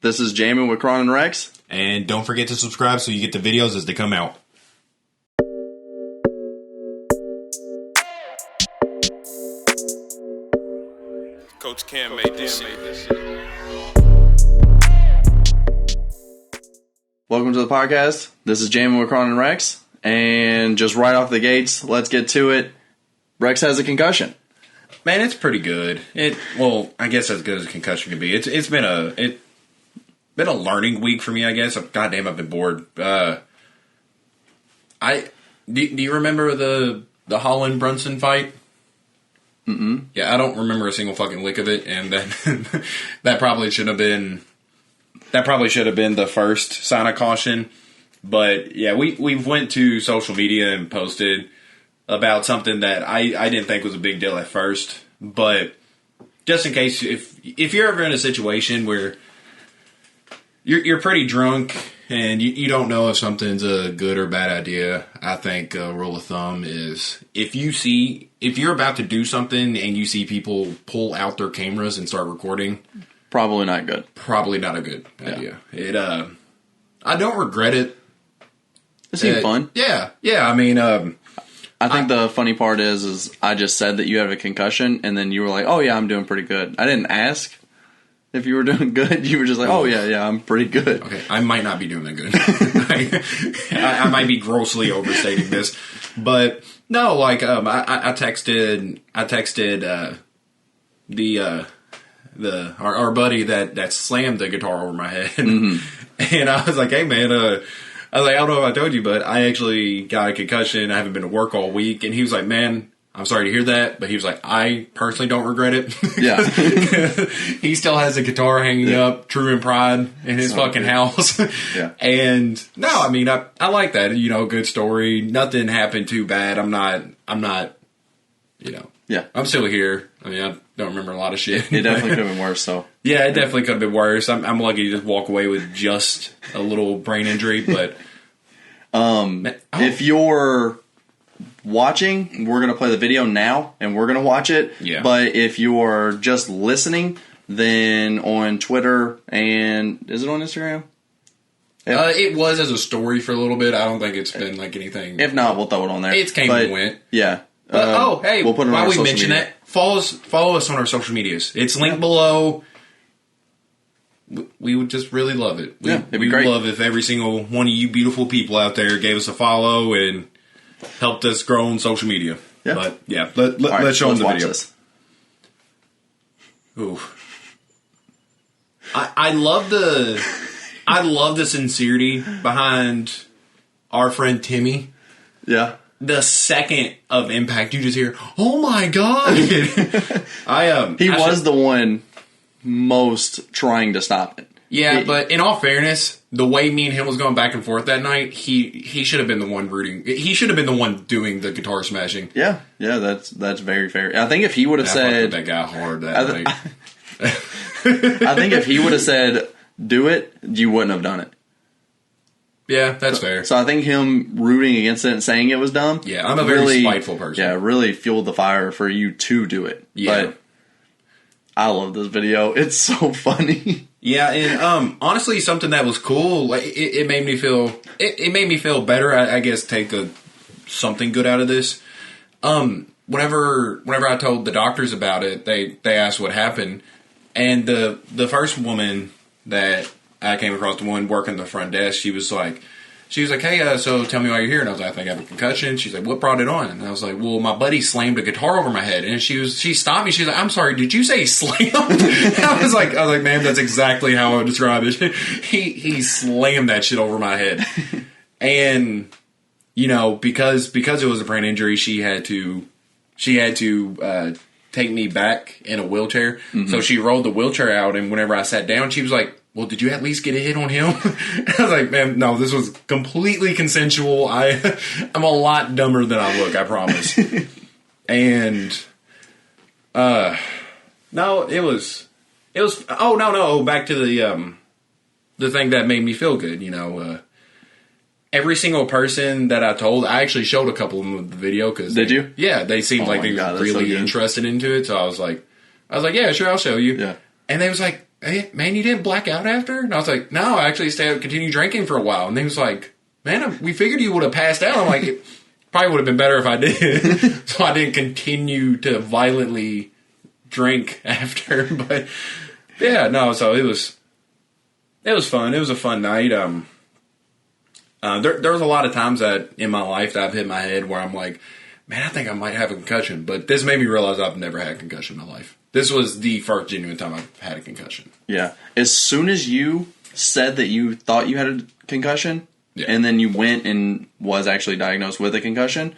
This is Jammin with Kron Rex. And don't forget to subscribe so you get the videos as they come out. Coach Cam made this shit. Welcome to the podcast. This is Jammin with Kron Rex. And just right off the gates, let's get to it. Rex has a concussion. Man, it's pretty good. Well, I guess as good as a concussion can be. It's been a learning week for me, I guess. Goddamn, I've been bored. Do you remember the Holland Brunson fight? Mm-mm. Yeah, I don't remember a single fucking lick of it, and that probably should have been the first sign of caution. But yeah, we went to social media and posted about something that I didn't think was a big deal at first, but just in case, if you're ever in a situation where you're pretty drunk and you don't know if something's a good or bad idea, I think a rule of thumb is if you're about to do something and you see people pull out their cameras and start recording, probably not good. Probably not a good idea. I don't regret it. It seemed fun. Yeah. I mean, I think the funny part is I just said that you have a concussion, and then you were like, "Oh yeah, I'm doing pretty good." I didn't ask if you were doing good. You were just like, "Oh yeah, I'm pretty good." Okay, I might not be doing that good. I might be grossly overstating this, but no, like I texted our buddy that slammed the guitar over my head, and I was like, "Hey man, I was like, I don't know if I told you, but I actually got a concussion. I haven't been to work all week." And he was like, "Man, I'm sorry to hear that." But he was like, "I personally don't regret it." Yeah. He still has a guitar hanging up, true and pride, in his fucking house. Yeah. And no, I mean, I like that. Good story. Nothing happened too bad. I'm not, Yeah. I'm still here. I mean, I don't remember a lot of shit. It definitely could have been worse, so. Yeah, it definitely could have been worse. I'm lucky to just walk away with just a little brain injury, but if you're watching, we're going to play the video now, and we're going to watch it. Yeah. But if you're just listening, then on Twitter and... Is it on Instagram? It was as a story for a little bit. I don't think it's been like anything. If not, we'll throw it on there. It's came and went. Yeah. Hey, we'll put it on while our we social mention media. that, follow us on our social medias. It's linked below. We would just really love it. It'd be we great. would love if every single one of you beautiful people out there gave us a follow and helped us grow on social media. Yeah. But yeah, All right, let's show them the watch video. This. Ooh. I love the sincerity behind our friend Timmy. Yeah. The second of impact, you just hear, "Oh my god!" He was the one most trying to stop it. Yeah, but in all fairness, the way me and him was going back and forth that night, he should have been the one rooting. He should have been the one doing the guitar smashing. Yeah, that's very fair. I think if he would have said that guy hard that night. I think if he would have said do it, you wouldn't have done it. Yeah, that's fair. So I think him rooting against it and saying it was dumb. Yeah, I'm a very spiteful person. Yeah, really fueled the fire for you to do it. Yeah. But I love this video. It's so funny. Yeah, and honestly, something that was cool. Like it made me feel. It made me feel better. I guess take something good out of this. Whenever I told the doctors about it, they asked what happened, and the first woman that I came across, the one working the front desk, she was like, "Hey, so tell me why you're here." And I was like, "I think I have a concussion." She's like, "What brought it on?" And I was like, "Well, my buddy slammed a guitar over my head." And she stopped me. She's like, "I'm sorry, did you say slammed?" I was like, "Man, that's exactly how I would describe it." He slammed that shit over my head. And because it was a brain injury, she had to take me back in a wheelchair. Mm-hmm. So she rolled the wheelchair out, and whenever I sat down, she was like, "Well, did you at least get a hit on him?" I was like, "Man, no, this was completely consensual. I'm a lot dumber than I look, I promise." And, no, it was, oh, no, back to the thing that made me feel good, every single person that I told, I actually showed a couple of them of the video. Did you? Yeah, they seemed like they were really interested into it. So I was like, yeah, sure, I'll show you. Yeah. And they was like, hey, man, you didn't black out after? And I was like, no, I actually continued drinking for a while. And he was like, man, we figured you would have passed out. I'm like, it probably would have been better if I did. So I didn't continue to violently drink after. But yeah, no, so it was fun. It was a fun night. There was a lot of times that in my life that I've hit my head where I'm like, man, I think I might have a concussion. But this made me realize I've never had a concussion in my life. This was the first genuine time I've had a concussion. Yeah. As soon as you said that you thought you had a concussion, and then you went and was actually diagnosed with a concussion,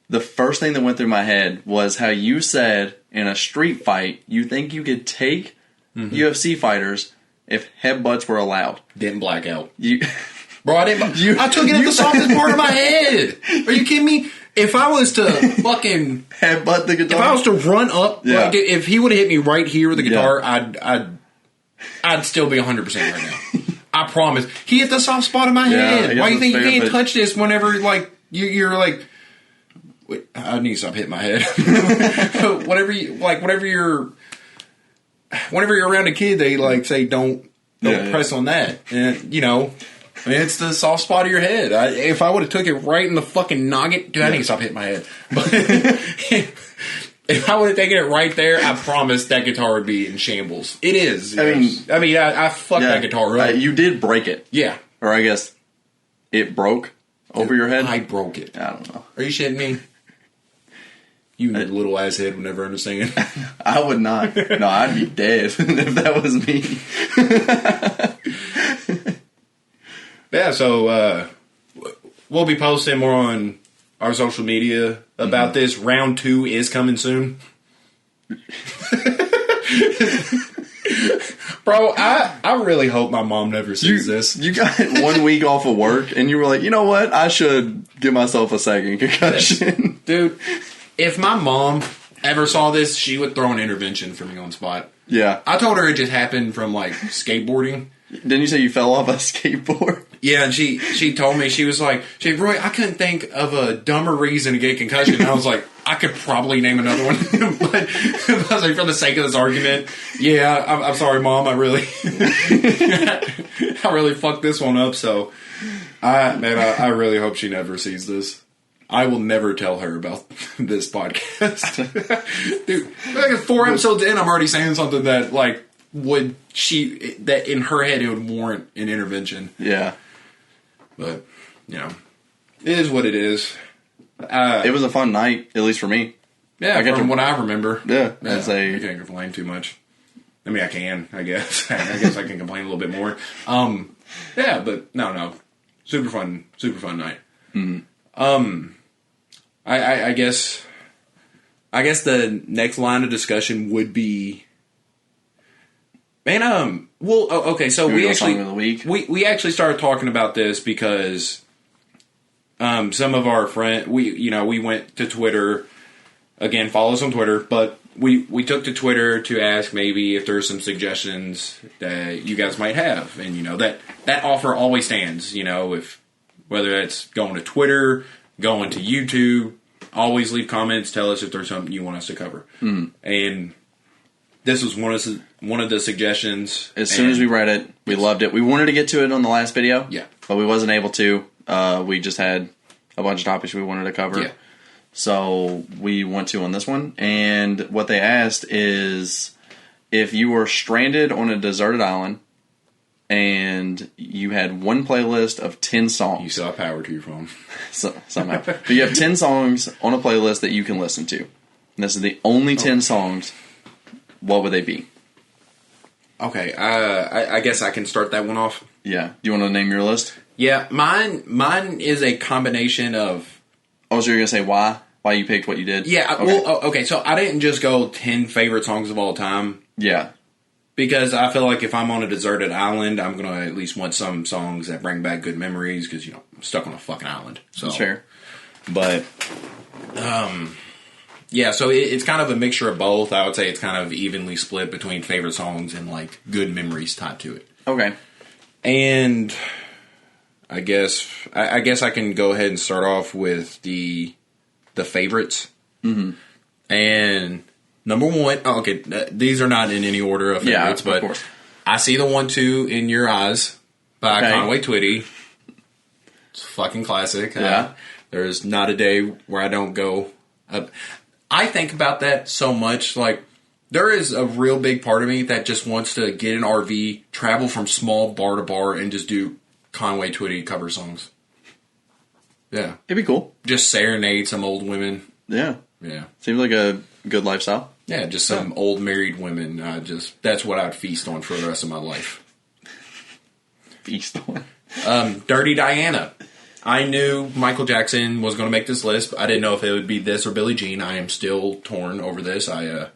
the first thing that went through my head was how you said in a street fight, you think you could take UFC fighters if headbutts were allowed. Didn't black out. Bro, I didn't. I took it at the softest part of my head. Are you kidding me? If I was to fucking headbutt the guitar, if I was to run up, like, if he would have hit me right here with the guitar, I'd still be 100% right now. I promise. He hit the soft spot in my head. Why do you think you can't touch this whenever like you're like? Wait, I need to stop hitting my head. whenever you're around a kid, they like say don't press on that, and you know. I mean, it's the soft spot of your head. If I would have took it right in the fucking noggin, dude, I need to stop hitting my head. But if I would have taken it right there, I promise that guitar would be in shambles. It is. I fucked that guitar up. You did break it. Yeah. Or I guess it broke over your head. I broke it. I don't know. Are you shitting me? You little ass head would never understand. I would not. No, I'd be dead if that was me. Yeah, so we'll be posting more on our social media about this. Round 2 is coming soon. Bro, I really hope my mom never sees this. You got 1 week off of work, and you were like, you know what? I should give myself a second concussion. Dude, if my mom ever saw this, she would throw an intervention for me on spot. Yeah. I told her it just happened from, like, skateboarding. Didn't you say you fell off a skateboard? Yeah, and she told me, she was like, Roy, I couldn't think of a dumber reason to get concussion. And I was like, I could probably name another one. But I was like, for the sake of this argument, yeah, I'm sorry, Mom. I really fucked this one up. So, I really hope she never sees this. I will never tell her about this podcast. Dude, like 4 episodes in, I'm already saying something that, like, that in her head it would warrant an intervention. Yeah. But, you know, it is what it is. It was a fun night, at least for me. Yeah, from what I remember. Yeah. I can't complain too much. I mean, I can, I guess. I guess I can complain a little bit more. Yeah, but no. Super fun night. Mm-hmm. I guess the next line of discussion would be, man, okay, so we actually started talking about this because some of our friends, we went to Twitter, again, follow us on Twitter, but we took to Twitter to ask maybe if there's some suggestions that you guys might have, and that offer always stands, if whether it's going to Twitter, going to YouTube, always leave comments, tell us if there's something you want us to cover. And this was one of the suggestions. As soon as we read it, we loved it. We wanted to get to it on the last video, yeah, but we wasn't able to. We just had a bunch of topics we wanted to cover. Yeah. So we went to on this one, and what they asked is if you were stranded on a deserted island and you had one playlist of 10 songs. You still have power to your phone. Somehow. But you have 10 songs on a playlist that you can listen to. And this is the only 10 songs. What would they be? Okay, I guess I can start that one off. Yeah. Do you want to name your list? Yeah, mine is a combination of... Oh, so you're going to say why? Why you picked what you did? Yeah, okay. Okay, so I didn't just go 10 favorite songs of all time. Yeah. Because I feel like if I'm on a deserted island, I'm going to at least want some songs that bring back good memories because, I'm stuck on a fucking island. So. That's fair. But, yeah, so it's kind of a mixture of both. I would say it's kind of evenly split between favorite songs and, like, good memories tied to it. Okay. And I guess I can go ahead and start off with the favorites. Mm-hmm. And Number one, okay, these are not in any order of favorites, but of course. I See the 1-2 in Your Eyes by Conway Twitty. It's a fucking classic. Yeah. There's not a day where I don't go. I think about that so much. Like, there is a real big part of me that just wants to get an RV, travel from small bar to bar, and just do Conway Twitty cover songs. Yeah. It'd be cool. Just serenade some old women. Yeah. Yeah. Seems like a good lifestyle. Yeah, just some old married women. That's what I'd feast on for the rest of my life. Feast on. Dirty Diana. I knew Michael Jackson was going to make this list, but I didn't know if it would be this or Billie Jean. I am still torn over this. My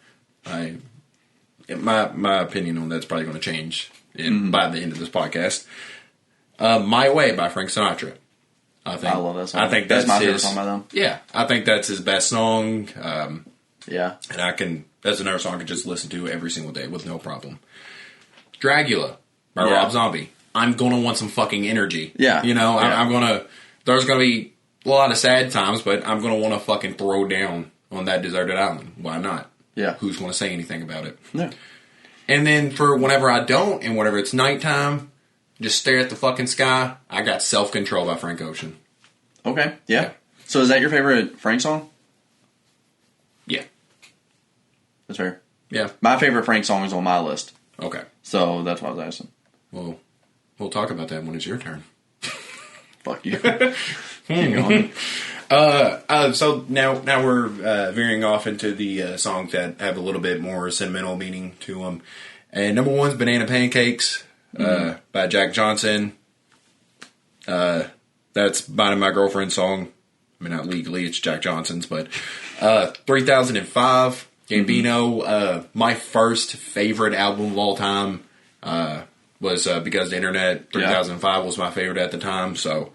opinion on that's probably going to change by the end of this podcast. My Way by Frank Sinatra. I love that song. I think that's my favorite song by them. Yeah, I think that's his best song. Yeah, and that's another song I could just listen to every single day with no problem. Dragula by Rob Zombie. I'm gonna want some fucking energy. Yeah, I'm gonna. There's gonna be a lot of sad times, but I'm gonna want to fucking throw down on that deserted island. Why not? Yeah, who's gonna say anything about it? Yeah. And then for whenever I don't, and whenever it's nighttime, just stare at the fucking sky. I got Self Control by Frank Ocean. Okay, yeah. So is that your favorite Frank song? Yeah. That's fair. Yeah. My favorite Frank song is on my list. Okay. So that's why I was asking. Well, we'll talk about that when it's your turn. Fuck you. Keep going. So now we're veering off into the songs that have a little bit more sentimental meaning to them. And number one's Banana Pancakes by Jack Johnson. That's mine and my girlfriend's song. I mean, not legally, it's Jack Johnson's, but 3005, Gambino. My first favorite album of all time was Because of the Internet. 3005 was my favorite at the time, so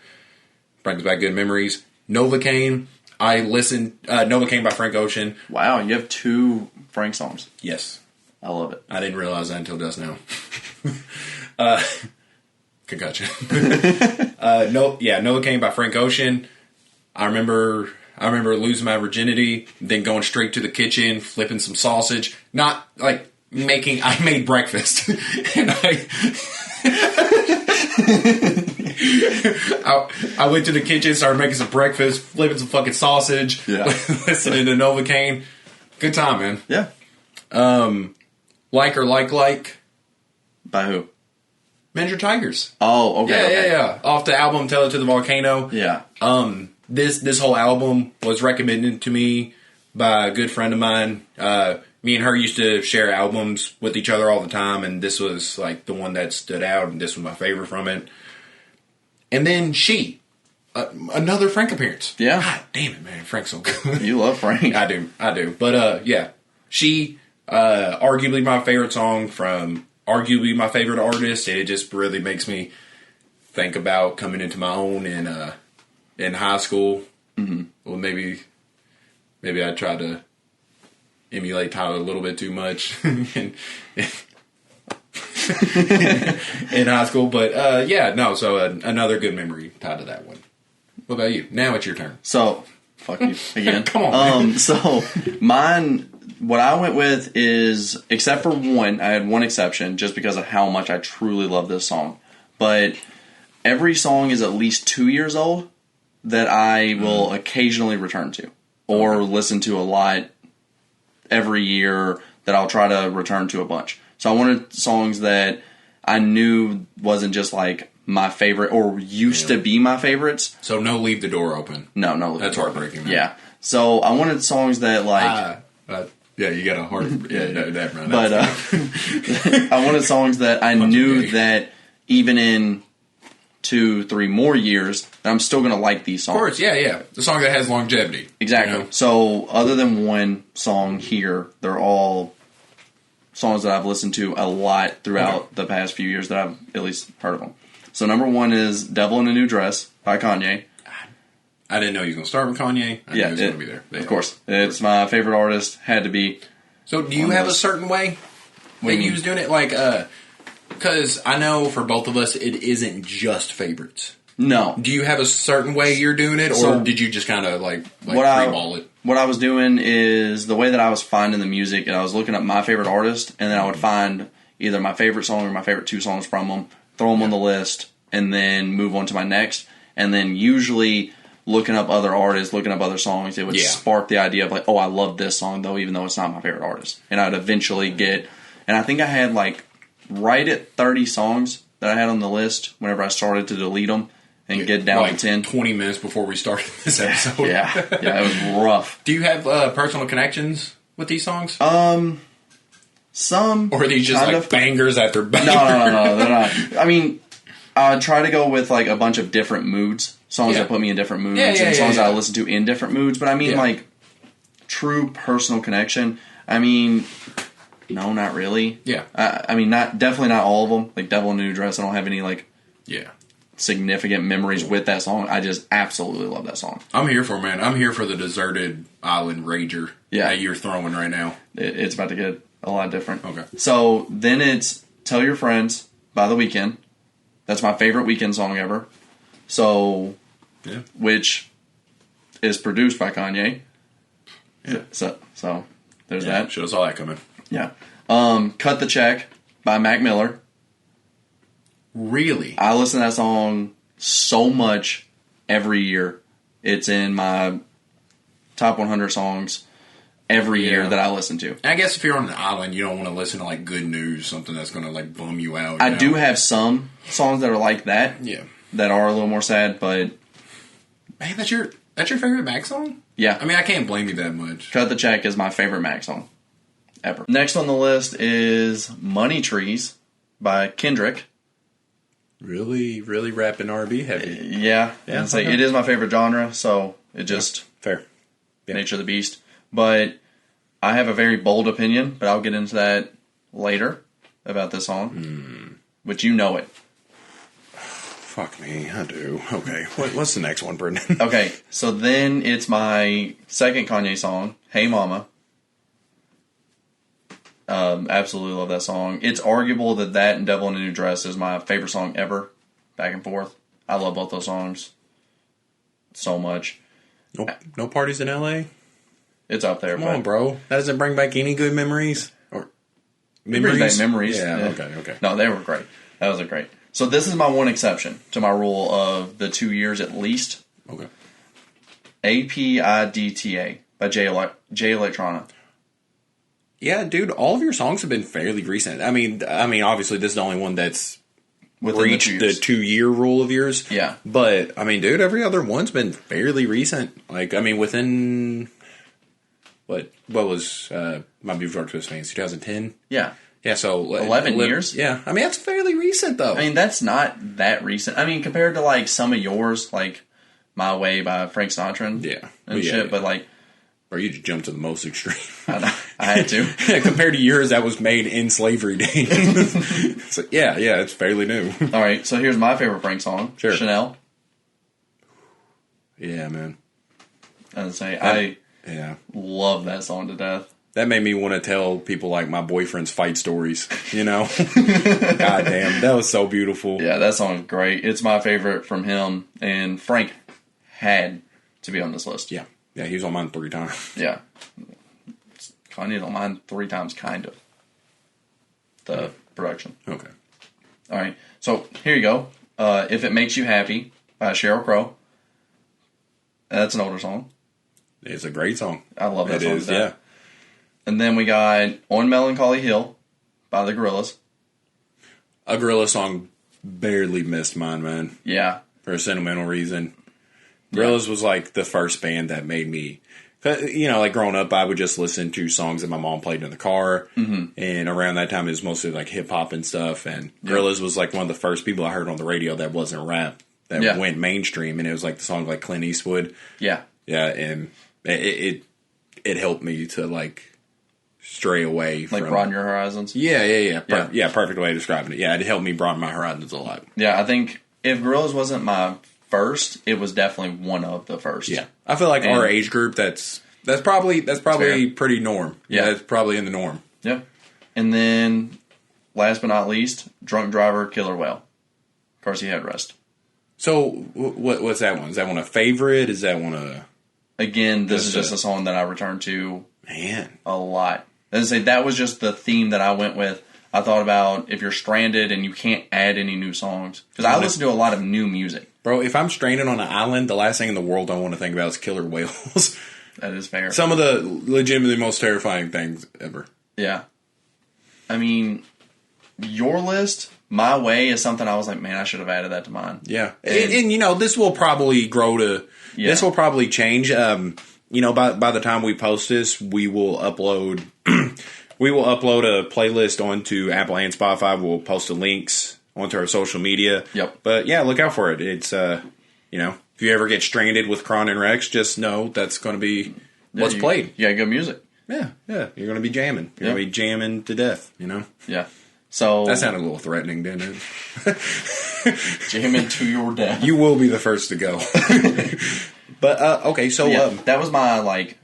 brings back good memories. Novocaine. I listened Novocaine by Frank Ocean. Wow, you have 2 Frank songs. Yes. I love it. I didn't realize that until just now. Concussion. Novocaine by Frank Ocean. I remember losing my virginity, then going straight to the kitchen, flipping some sausage. Not like I made breakfast. And I went to the kitchen, started making some breakfast, flipping some fucking sausage, listening to Novocaine. Good time, man. Yeah. Like or Like. By who? Miniature Tigers. Oh, okay. Yeah. Off the album Tell It to the Volcano. Yeah. This whole album was recommended to me by a good friend of mine. Me and her used to share albums with each other all the time, and this was like the one that stood out, and this was my favorite from it. And then another Frank appearance. Yeah. God damn it, man. Frank's so good. You love Frank. I do. But, She, arguably my favorite song from arguably my favorite artist. It just really makes me think about coming into my own in high school. Mm-hmm. Well, maybe I tried to emulate Tyler a little bit too much in high school. But, so another good memory tied to that one. What about you? Now it's your turn. So, fuck you again. Come on. So, mine, what I went with is, except for one, I had one exception just because of how much I truly love this song. But every song is at least 2 years old that I will occasionally return to or listen to a lot every year that I'll try to return to a bunch. So I wanted songs that I knew wasn't just like my favorite or used to be my favorites. So no Leave the Door Open. No. That's heartbreaking, man. Yeah. So I wanted songs that like... you got a heart... But I wanted songs that I knew that even in 2-3 more years, I'm still going to like these songs. Of course, yeah. The song that has longevity. Exactly. You know? So other than one song here, they're all songs that I've listened to a lot throughout the past few years that I've at least heard of them. So number one is Devil in a New Dress by Kanye. I didn't know you were going to start with Kanye. I knew it was going to be there. Of course. It's my favorite artist. Had to be. So do you have a certain way when you was doing it? Like, because I know for both of us, it isn't just favorites. No. Do you have a certain way you're doing it, or did you just kind of like freeball it? What I was doing is the way that I was finding the music, and I was looking up my favorite artist, and then I would find either my favorite song or my favorite 2 songs from them, throw them on the list, and then move on to my next. And then usually looking up other artists, looking up other songs, it would spark the idea of like, oh, I love this song though, even though it's not my favorite artist. And I'd eventually get, and I think I had like right at 30 songs that I had on the list whenever I started to delete them. And get down like to 10. 20 minutes before we started this episode. Yeah, it was rough. Do you have personal connections with these songs? Some. Or are these just like bangers after bangers? No, they're not. I mean, I try to go with like a bunch of different moods. Songs that put me in different moods. And songs that I listen to in different moods. But I mean, like, true personal connection. I mean, no, not really. Yeah. I mean, definitely not all of them. Like, Devil in a New Dress, I don't have any, like... Yeah. Significant memories with that song. I just absolutely love that song. I'm here for it, man. I'm here for the deserted island rager that you're throwing right now. It's about to get a lot different. Okay. So then it's Tell Your Friends by The Weeknd. That's my favorite Weeknd song ever. So, which is produced by Kanye. Yeah. So there's that. Show us all that coming. Yeah. Cut the Check by Mac Miller. Really? I listen to that song so much every year. It's in my top 100 songs every year that I listen to. I guess if you're on an island, you don't want to listen to like good news, something that's going to like bum you out. I do have some songs that are like that. Yeah. That are a little more sad, but man, that's your favorite Mac song? Yeah. I mean, I can't blame you that much. Cut the Check is my favorite Mac song ever. Next on the list is Money Trees by Kendrick. Really rapping R&B heavy. Yeah. It is my favorite genre, so it just... Fair. Yeah. Nature of the beast. But I have a very bold opinion, but I'll get into that later about this song. Which you know it. Fuck me, I do. Okay. What's the next one, Brenden? Okay, so then it's my second Kanye song, Hey Mama. Absolutely love that song. It's arguable that and Devil in a New Dress is my favorite song ever. Back and forth. I love both those songs so much. No parties in LA? It's up there. Come on, bro. That doesn't bring back any good memories? Or memories? It brings back memories. Yeah, okay. No, they were great. That was great. So this is my one exception to my rule of the 2 years at least. Okay. APIDTA by Jay Electronica. Yeah, dude, all of your songs have been fairly recent. I mean, obviously, this is the only one that's reached the 2-year rule of yours. Yeah. But, I mean, dude, every other one's been fairly recent. Like, I mean, within, what was My Beautiful Dark Twisted Fantasy, 2010? Yeah. Yeah, so... 11 years? Yeah. I mean, that's fairly recent, though. I mean, that's not that recent. I mean, compared to, like, some of yours, like, My Way by Frank Sinatra and shit, but, like... Or you just jumped to the most extreme. I had to. Compared to yours, that was made in slavery days. So, yeah, it's fairly new. All right, so here's my favorite Frank song. Sure. Chanel. Yeah, man. I love that song to death. That made me want to tell people, like, my boyfriend's fight stories, you know? God damn, that was so beautiful. Yeah, that song is great. It's my favorite from him, and Frank had to be on this list. Yeah. Yeah, he was on mine 3 times. Yeah. Kanye's on mine 3 times, kind of. The production. Okay. All right. So, here you go. If It Makes You Happy by Sheryl Crow. That's an older song. It's a great song. I love that song. Yeah. And then we got On Melancholy Hill by the Gorillaz. A Gorillaz song barely missed mine, man. Yeah. For a sentimental reason. Gorillaz was like the first band that made me, you know, like growing up, I would just listen to songs that my mom played in the car, and around that time it was mostly like hip hop and stuff. And Gorillaz was like one of the first people I heard on the radio that wasn't rap that went mainstream, and it was like the songs like Clint Eastwood. Yeah, and it helped me to like stray away like from broaden your horizons. Yeah. Perfect way of describing it. Yeah, it helped me broaden my horizons a lot. Yeah, I think if Gorillaz wasn't my first, it was definitely one of the first. Yeah, I feel like our age group, that's probably pretty norm. Yeah, that's probably in the norm. Yeah, and then last but not least, Drunk Driver, Killer Whale, Carsey Headrest. So what's that one? Is that one a favorite? Is that one a... Again, this is just a song that I return to a lot. As I say, that was just the theme that I went with. I thought about if you're stranded and you can't add any new songs. Because I listen to a lot of new music. Bro, if I'm stranded on an island, the last thing in the world I want to think about is killer whales. That is fair. Some of the legitimately most terrifying things ever. Yeah. I mean, your list, My Way, is something I was like, man, I should have added that to mine. Yeah. And you know, this will probably grow to... Yeah. This will probably change. You know, by the time we post this, we will upload... we will upload a playlist onto Apple and Spotify. We'll post the links onto our social media. Yep. But yeah, look out for it. It's, you know, if you ever get stranded with Kron and Rex, just know that's going to be what's played. Yeah, good music. Yeah. You're going to be jamming. You're going to be jamming to death, you know? Yeah. So that sounded a little threatening, didn't it? Jamming to your death. You will be the first to go. But, okay, so... Yeah, that was my, like...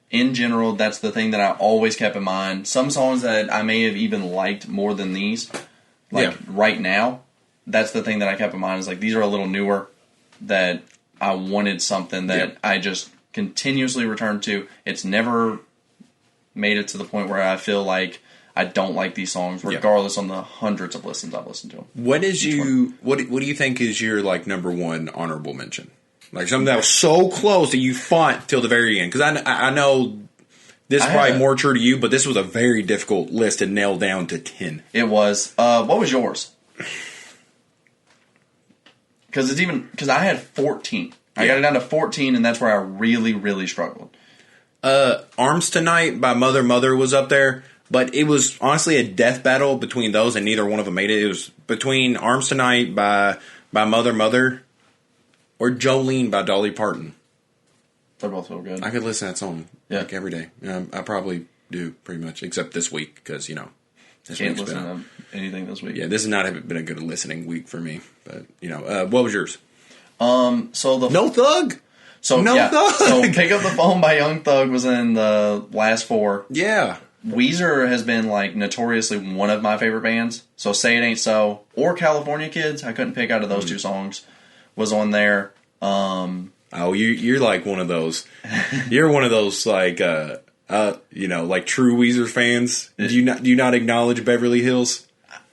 In general, that's the thing that I always kept in mind. Some songs that I may have even liked more than these, like right now, that's the thing that I kept in mind. Is like, these are a little newer, that I wanted something that I just continuously return to. It's never made it to the point where I feel like I don't like these songs, regardless on the hundreds of listens I've listened to them. What do you think is your, like, number one honorable mention? Like something that was so close that you fought till the very end. Because I know this is probably more true to you, but this was a very difficult list to nail down to 10. It was. What was yours? Because I had 14. I got it down to 14, and that's where I really, really struggled. Arms Tonight by Mother Mother was up there, but it was honestly a death battle between those, and neither one of them made it. It was between Arms Tonight by Mother Mother or Jolene by Dolly Parton. They're both so good. I could listen to that song like every day. I probably do pretty much, except this week because this can't listen to anything this week. Yeah, this has not been a good listening week for me. But what was yours? So the No Thug. So Thug. So Pick Up the Phone by Young Thug was in the last 4. Yeah. Weezer has been like notoriously one of my favorite bands. So Say It Ain't So or California Kids, I couldn't pick out of those two songs. Was on there. You're like one of those. You're one of those like like true Weezer fans. Do you not acknowledge Beverly Hills?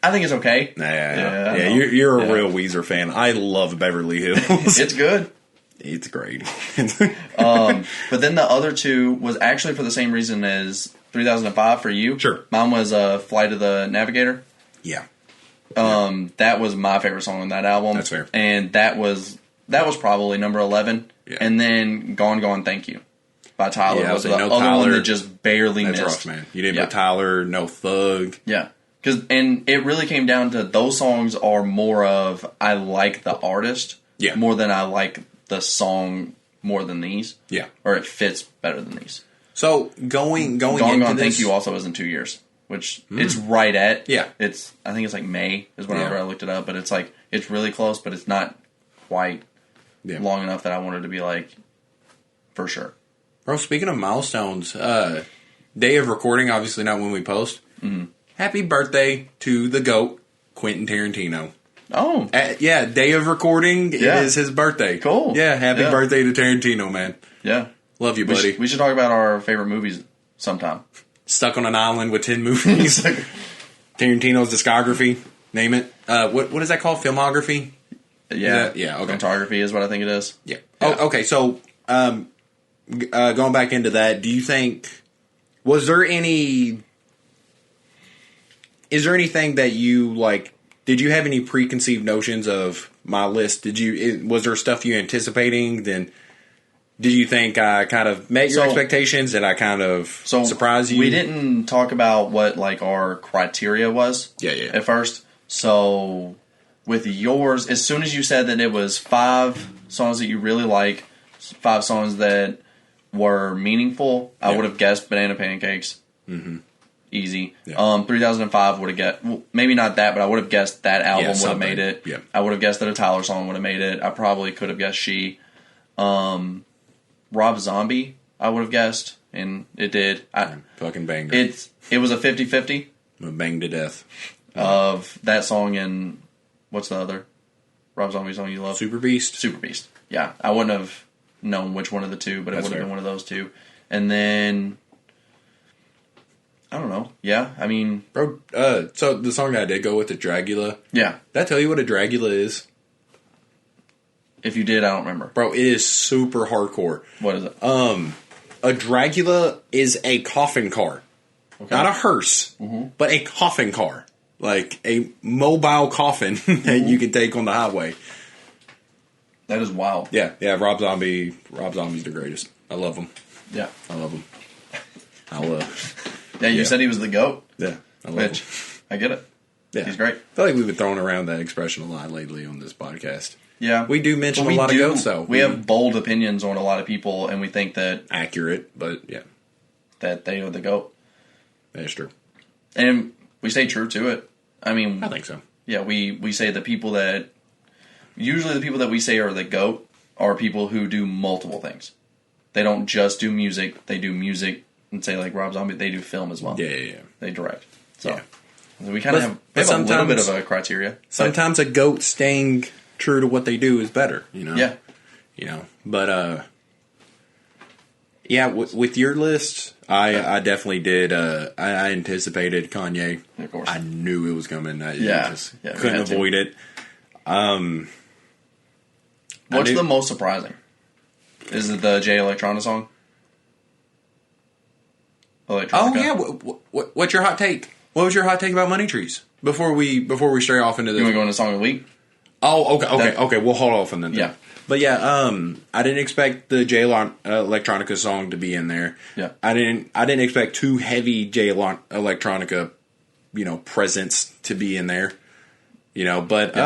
I think it's okay. Yeah. You're a real Weezer fan. I love Beverly Hills. It's good. It's great. But then the other two was actually for the same reason as 3005 for you. Sure. Mine was Flight of the Navigator. Yeah. That was my favorite song on that album. That's fair. And that was probably number 11. Yeah. And then Gone Gone Thank You by Tyler was the other one that just barely missed. That's rough, man. You didn't put Tyler, No Thug. Yeah. And it really came down to those songs are more of I like the artist more than I like the song more than these. Yeah. Or it fits better than these. So going Gone into Gone this, Thank You also was in 2 years. Which it's right at. Yeah. I think it's like May is whenever I looked it up, but it's like it's really close, but it's not quite long enough that I wanted to be like for sure. Bro, speaking of milestones, day of recording, obviously not when we post. Mm-hmm. Happy birthday to the GOAT, Quentin Tarantino. Oh. Day of recording is his birthday. Cool. Yeah, happy birthday to Tarantino, man. Yeah. Love you, buddy. We should talk about our favorite movies sometime. Stuck on an island with 10 movies. Tarantino's discography. Name it. What is that called? Filmography? Yeah. Okay. Cinematography is what I think it is. Yeah. Oh, okay. So, going back into that, do you think... Is there anything that you, like... Did you have any preconceived notions of my list? Was there stuff you anticipating? Then... Did you think I kind of met your expectations? Did I kind of surprise you? We didn't talk about what like our criteria was at first. So with yours, as soon as you said that it was 5 songs that you really like, 5 songs that were meaningful, I would have guessed Banana Pancakes. Mm-hmm. Easy. Yeah. 3005 would have guessed, well, maybe not that, but I would have guessed that album would have made it. Yeah. I would have guessed that a Tyler song would have made it. I probably could have guessed She. Rob Zombie, I would have guessed, and it did. Fucking banger. It was a 50-50. Banged to death. Of that song and, what's the other? Rob Zombie song you love? Super Beast. Super Beast. Yeah, I wouldn't have known which one of the two, but it would have been one of those two. And then I don't know. Yeah, I mean, bro. So the song I did go with, the Dragula. Yeah. Did I tell you what a Dragula is? If you did, I don't remember. Bro, it is super hardcore. What is it? A Dragula is a coffin car. Okay. Not a hearse, but a coffin car. Like a mobile coffin that you can take on the highway. That is wild. Yeah. Rob Zombie's the greatest. I love him. Yeah. I love him. Yeah, you said he was the GOAT. Yeah, I love him. I get it. Yeah. He's great. I feel like we've been throwing around that expression a lot lately on this podcast. Yeah. We do mention a lot of goats, though. We have bold opinions on a lot of people, and we think that... Accurate, but yeah. That they are the GOAT. That's true. And we stay true to it. I mean... I think so. Yeah, we say the people that... Usually the people that we say are the GOAT are people who do multiple things. They don't just do music. They do music, and say like Rob Zombie, they do film as well. Yeah. They direct. So we kind of have a little bit of a criteria. Sometimes a GOAT staying true to what they do is better, you know? Yeah. You know, but, yeah, with your list, I definitely did, I anticipated Kanye. Of course. I knew it was coming. I just couldn't avoid it. What's the most surprising? Is it the Jay Electronica song? Electronica? Oh, yeah. What's your hot take? What was your hot take about Money Trees? Before we stray off into this. You want to go into Song of the Week? Oh, okay. We'll hold off on that. Yeah. But yeah, I didn't expect the Jay Electronica song to be in there. Yeah. I didn't expect too heavy Jay Electronica, presence to be in there. But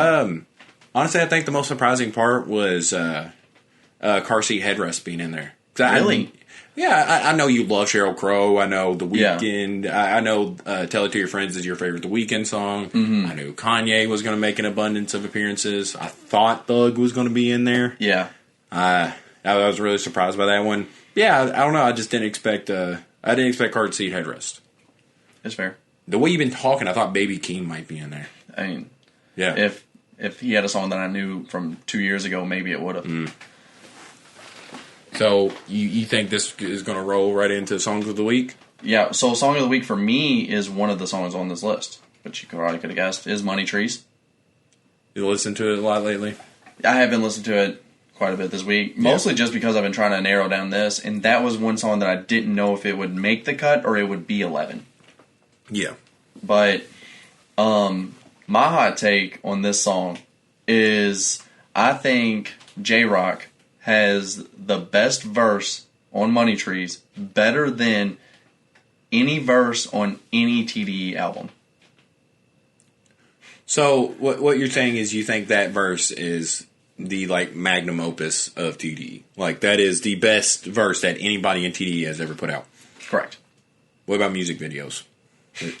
honestly, I think the most surprising part was car seat headrest being in there. Really? I know you love Sheryl Crow. I know The Weeknd. I know Tell It To Your Friends is your favorite The Weeknd song. Mm-hmm. I knew Kanye was going to make an abundance of appearances. I thought Thug was going to be in there. Yeah. I was really surprised by that one. Yeah, I don't know. I just didn't expect car seat headrest. That's fair. The way you've been talking, I thought Baby Keem might be in there. I mean, yeah. If he had a song that I knew from 2 years ago, maybe it would have. Mm. So, you think this is going to roll right into Songs of the Week? Yeah, so Song of the Week for me is one of the songs on this list, which you probably could have guessed, is Money Trees. You listened to it a lot lately? I have been listening to it quite a bit this week, mostly just because I've been trying to narrow down this, and that was one song that I didn't know if it would make the cut or it would be 11. Yeah. But my hot take on this song is I think J-Rock has the best verse on Money Trees, better than any verse on any TDE album. So what you're saying is you think that verse is the magnum opus of TDE, that is the best verse that anybody in TDE has ever put out. Correct. What about music videos?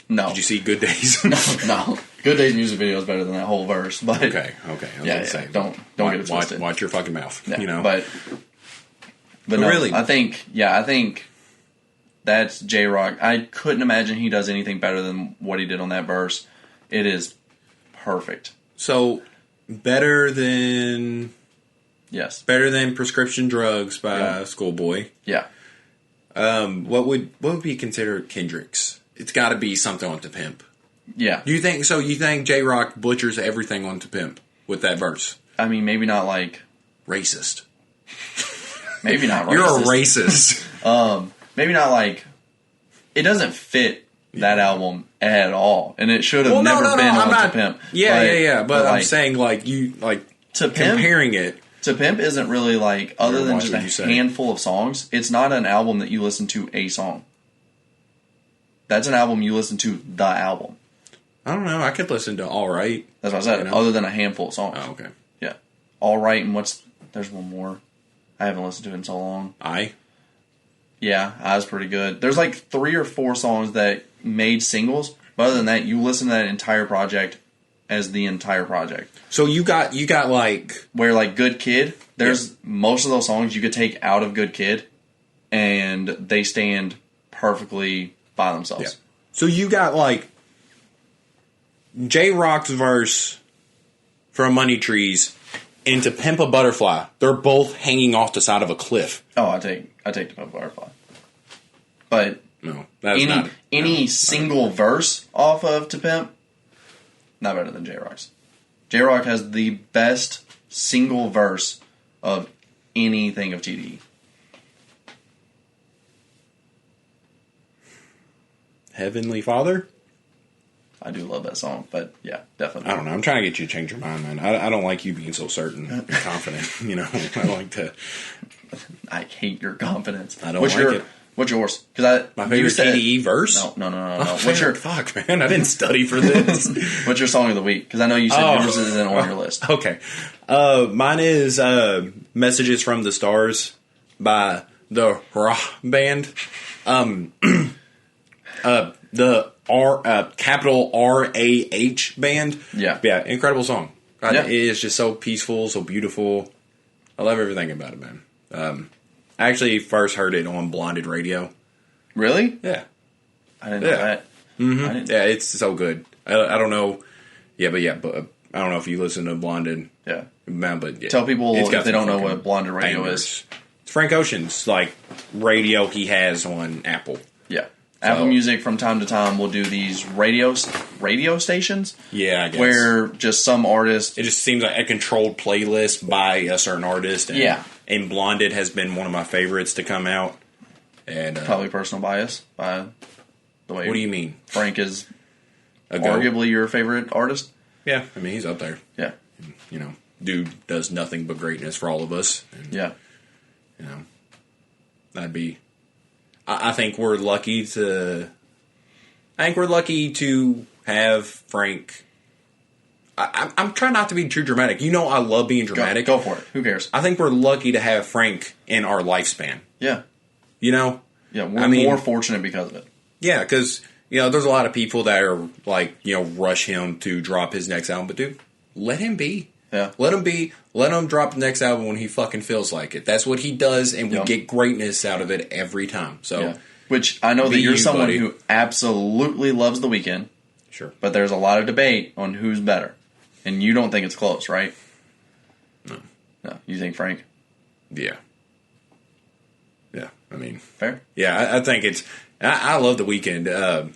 No. Did you see Good Days? No. Good Days music video is better than that whole verse. But okay. Don't get it twisted. Watch your fucking mouth. Yeah, But no, really, I think that's J-Rock. I couldn't imagine he does anything better than what he did on that verse. It is perfect. So better than Prescription Drugs by Schoolboy. Yeah. What would be considered Kendrick's? It's got to be something on To Pimp. Yeah. You think J-Rock butchers everything on To Pimp with that verse? I mean, maybe not racist. Maybe not racist. You're a racist. Maybe not it doesn't fit that album at all, and it should have never been on To Pimp. Yeah. But I'm saying To Pimp, comparing it. To Pimp isn't really other than just a handful of songs. It's not an album that you listen to a song. That's an album you listen to the album. I don't know. I could listen to All Right. That's what I said. Other than a handful of songs. Oh, okay. Yeah. All Right, and there's one more. I haven't listened to it in so long. Yeah, I's pretty good. There's 3 or 4 songs that made singles, but other than that, you listen to that entire project as the entire project. So you got where Good Kid, there's most of those songs you could take out of Good Kid, and they stand perfectly by themselves. Yeah. So you got J-Rock's verse from Money Trees and To Pimp a Butterfly. They're both hanging off the side of a cliff. Oh, I take To Pimp a Butterfly. But no, that's not any single verse off of To Pimp, not better than J-Rock's. J-Rock has the best single verse of anything of TDE. Heavenly Father? I do love that song, but yeah, definitely. I don't know. I'm trying to get you to change your mind, man. I don't like you being so certain and confident. You know, I like to. I hate your confidence. I don't like it. What's yours? Because my favorite TDE verse. No. Oh, what's your fuck, man? I didn't study for this. What's your song of the week? Because I know you said yours isn't on your list. Okay, mine is "Messages from the Stars" by the Rah band. The capital RAH band. Yeah, incredible song. It is just so peaceful, so beautiful. I love everything about it, man. I actually first heard it on Blinded Radio. Really? Yeah. I didn't know that. Mm-hmm. Yeah, it's so good. I don't know. But I don't know if you listen to Blinded. Yeah. Man, but yeah. Tell people if they don't know what Blinded Radio is. It's Frank Ocean's radio he has on Apple. Yeah. Apple Music from time to time will do these radio stations. Yeah, I guess. Where just some artist... It just seems like a controlled playlist by a certain artist. And, and Blinded has been one of my favorites to come out. And probably personal bias by the way... What do you mean? Frank is arguably your favorite artist? Yeah, I mean, he's up there. Yeah. You know, dude does nothing but greatness for all of us. And, yeah. You know, that'd be... I think we're lucky to have Frank. I'm trying not to be too dramatic. You know, I love being dramatic. Go for it. Who cares? I think we're lucky to have Frank in our lifespan. Yeah. You know? Yeah, we're more fortunate because of it. Yeah, because, there's a lot of people that are rush him to drop his next album. But, dude, let him be. Yeah. Let him be. Let him drop the next album when he fucking feels like it. That's what he does, and we get greatness out of it every time. So, which I know that you're someone who absolutely loves The Weeknd. Sure. But there's a lot of debate on who's better. And you don't think it's close, right? No. No. You think Frank? Yeah. Yeah. I mean. Fair? Yeah, I think it's... I love The Weeknd.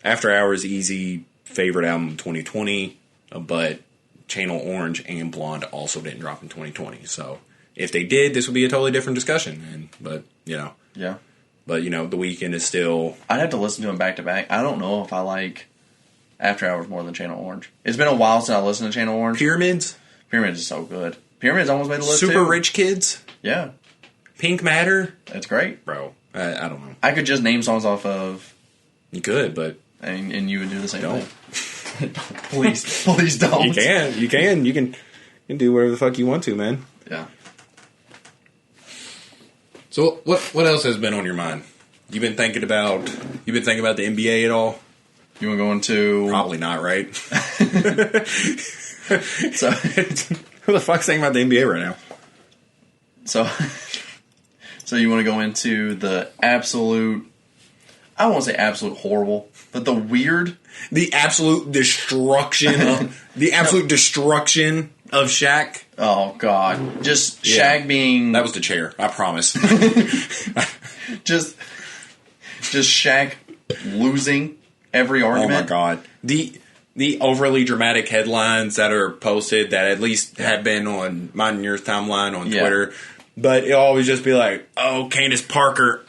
After Hours, easy favorite album 2020, but... Channel Orange and Blonde also didn't drop in 2020. So if they did, this would be a totally different discussion. But The Weeknd is still... I'd have to listen to him back to back. I don't know if I like After Hours more than Channel Orange. It's been a while since I listened to Channel Orange. Pyramids is so good. Pyramids almost made the list Super Rich Kids? Yeah. Pink Matter? That's great. Bro, I don't know. I could just name songs off of... You could, but... And you would do the same thing. Please don't. You can do whatever the fuck you want to, man. Yeah. So what else has been on your mind? You've been thinking about the NBA at all? You want to go into... Probably not, right? So who the fuck's thinking about the NBA right now? So you want to go into the absolute... I don't want to say absolute horrible, but the weird... The absolute destruction of Shaq. Oh, God. Just Shaq being... That was the chair, I promise. just Shaq losing every argument. Oh, my God. The overly dramatic headlines that are posted that at least have been on mine and yours timeline on Twitter. But it'll always just be like, oh, Candace Parker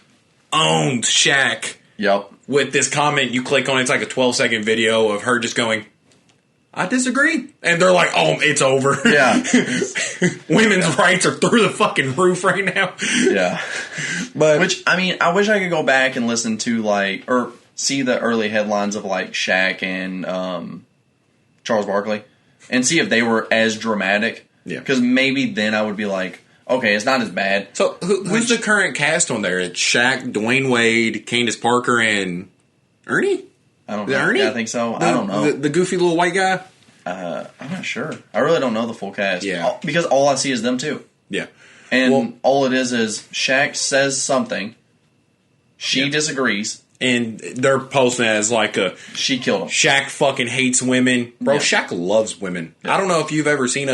owned Shaq. Yep. With this comment, you click on it, it's like a 12-second video of her just going, I disagree. And they're like, oh, it's over. Yeah. Women's rights are through the fucking roof right now. Yeah. But which, I mean, I wish I could go back and listen to, or see the early headlines of, Shaq and Charles Barkley and see if they were as dramatic. Yeah. Because maybe then I would be like, okay, it's not as bad. So, who's the current cast on there? It's Shaq, Dwayne Wade, Candace Parker, and Ernie? I don't know. Ernie? Yeah, I think so. I don't know. The goofy little white guy? I'm not sure. I really don't know the full cast. Yeah. Because all I see is them two. Yeah. And all it is Shaq says something. She disagrees. And they're posting it as she killed him. Shaq fucking hates women. Bro, Shaq loves women. Yeah. I don't know if you've ever seen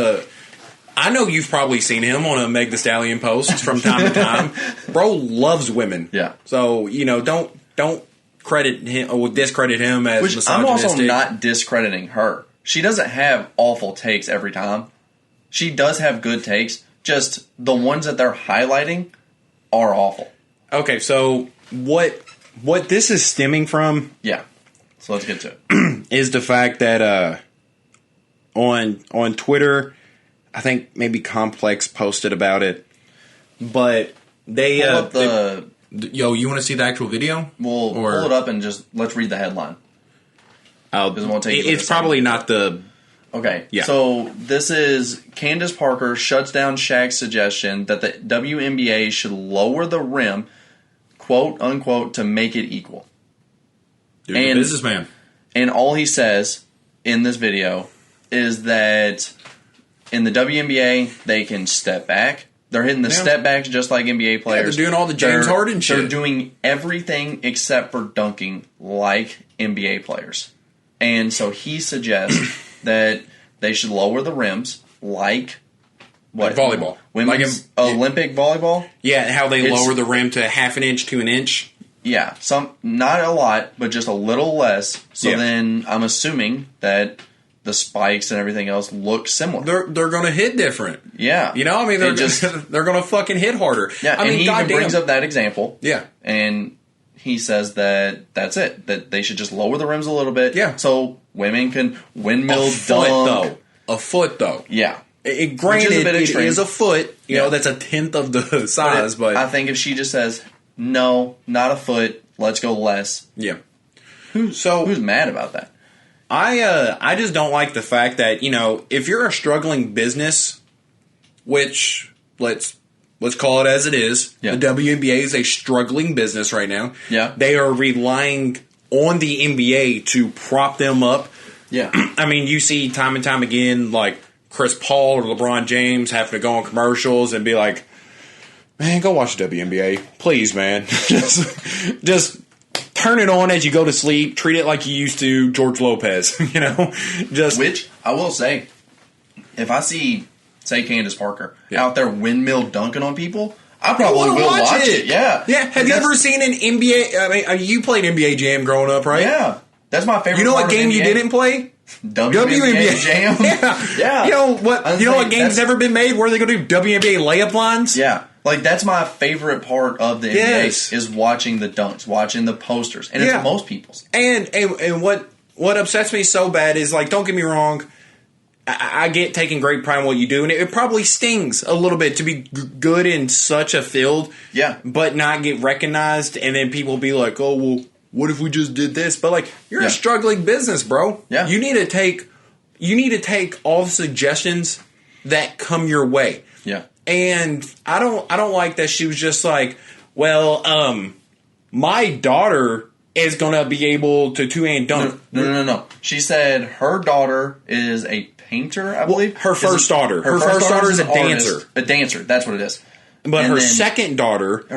I know you've probably seen him on a Meg Thee Stallion post from time to time. Bro loves women. Yeah. So, don't credit him or discredit him as misogynistic. I'm also not discrediting her. She doesn't have awful takes every time. She does have good takes. Just the ones that they're highlighting are awful. Okay, so what this is stemming from... Yeah. So let's get to it. ...is the fact that on Twitter... I think maybe Complex posted about it, but they... Pull up the... Yo, you want to see the actual video? We'll pull it up and just let's read the headline. It's probably not the... Okay, yeah. So this is Candace Parker shuts down Shaq's suggestion that the WNBA should lower the rim, quote unquote, to make it equal. Dude's a businessman. And all he says in this video is that in the WNBA they can step back. They're hitting the step backs just like NBA players. Yeah, they're doing all the James Harden shit. They're doing everything except for dunking like NBA players. And so he suggests that they should lower the rims like what? Like volleyball. Women's Olympic volleyball? Yeah, how they lower the rim to half an inch to an inch. Yeah, not a lot, but just a little less. So then I'm assuming that the spikes and everything else look similar. They're going to hit different. Yeah. They're they're going to fucking hit harder. Yeah, and he even brings up that example. Yeah. And he says that that's it. That they should just lower the rims a little bit. Yeah. So women can windmill dunk. A foot, though. Yeah. Granted, it is a foot. You know, that's a tenth of the size. But I think if she just says, no, not a foot, let's go less. Yeah. Who's mad about that? I just don't like the fact that, if you're a struggling business, which let's call it as it is, the WNBA is a struggling business right now. Yeah. They are relying on the NBA to prop them up. Yeah. I mean, you see time and time again, like Chris Paul or LeBron James having to go on commercials and be like, man, go watch the WNBA. Please, man. just turn it on as you go to sleep. Treat it like you used to George Lopez, Which, I will say, if I see, say, Candace Parker out there windmill dunking on people, I probably will watch it. Yeah. Yeah. Have you ever seen an NBA? I mean, you played NBA Jam growing up, right? Yeah. That's my favorite. You know what game you didn't play? WNBA Jam. Yeah. You know what game's never been made where they go do WNBA layup lines? Yeah. Like, that's my favorite part of the NBA is watching the dunks, watching the posters. And it's most people's. And what upsets me so bad is, like, don't get me wrong, I get taking great pride in what you do, and it probably stings a little bit to be good in such a field, but not get recognized, and then people be like, oh, well, what if we just did this? But, like, you're a struggling business, bro. Yeah. You need to take all the suggestions that come your way. Yeah. And I don't like that she was just like, well, my daughter is gonna be able to two-hand dunk. No. She said her daughter is a painter, I believe. Her first daughter. Her first daughter is a dancer. A dancer, that's what it is. But her second daughter,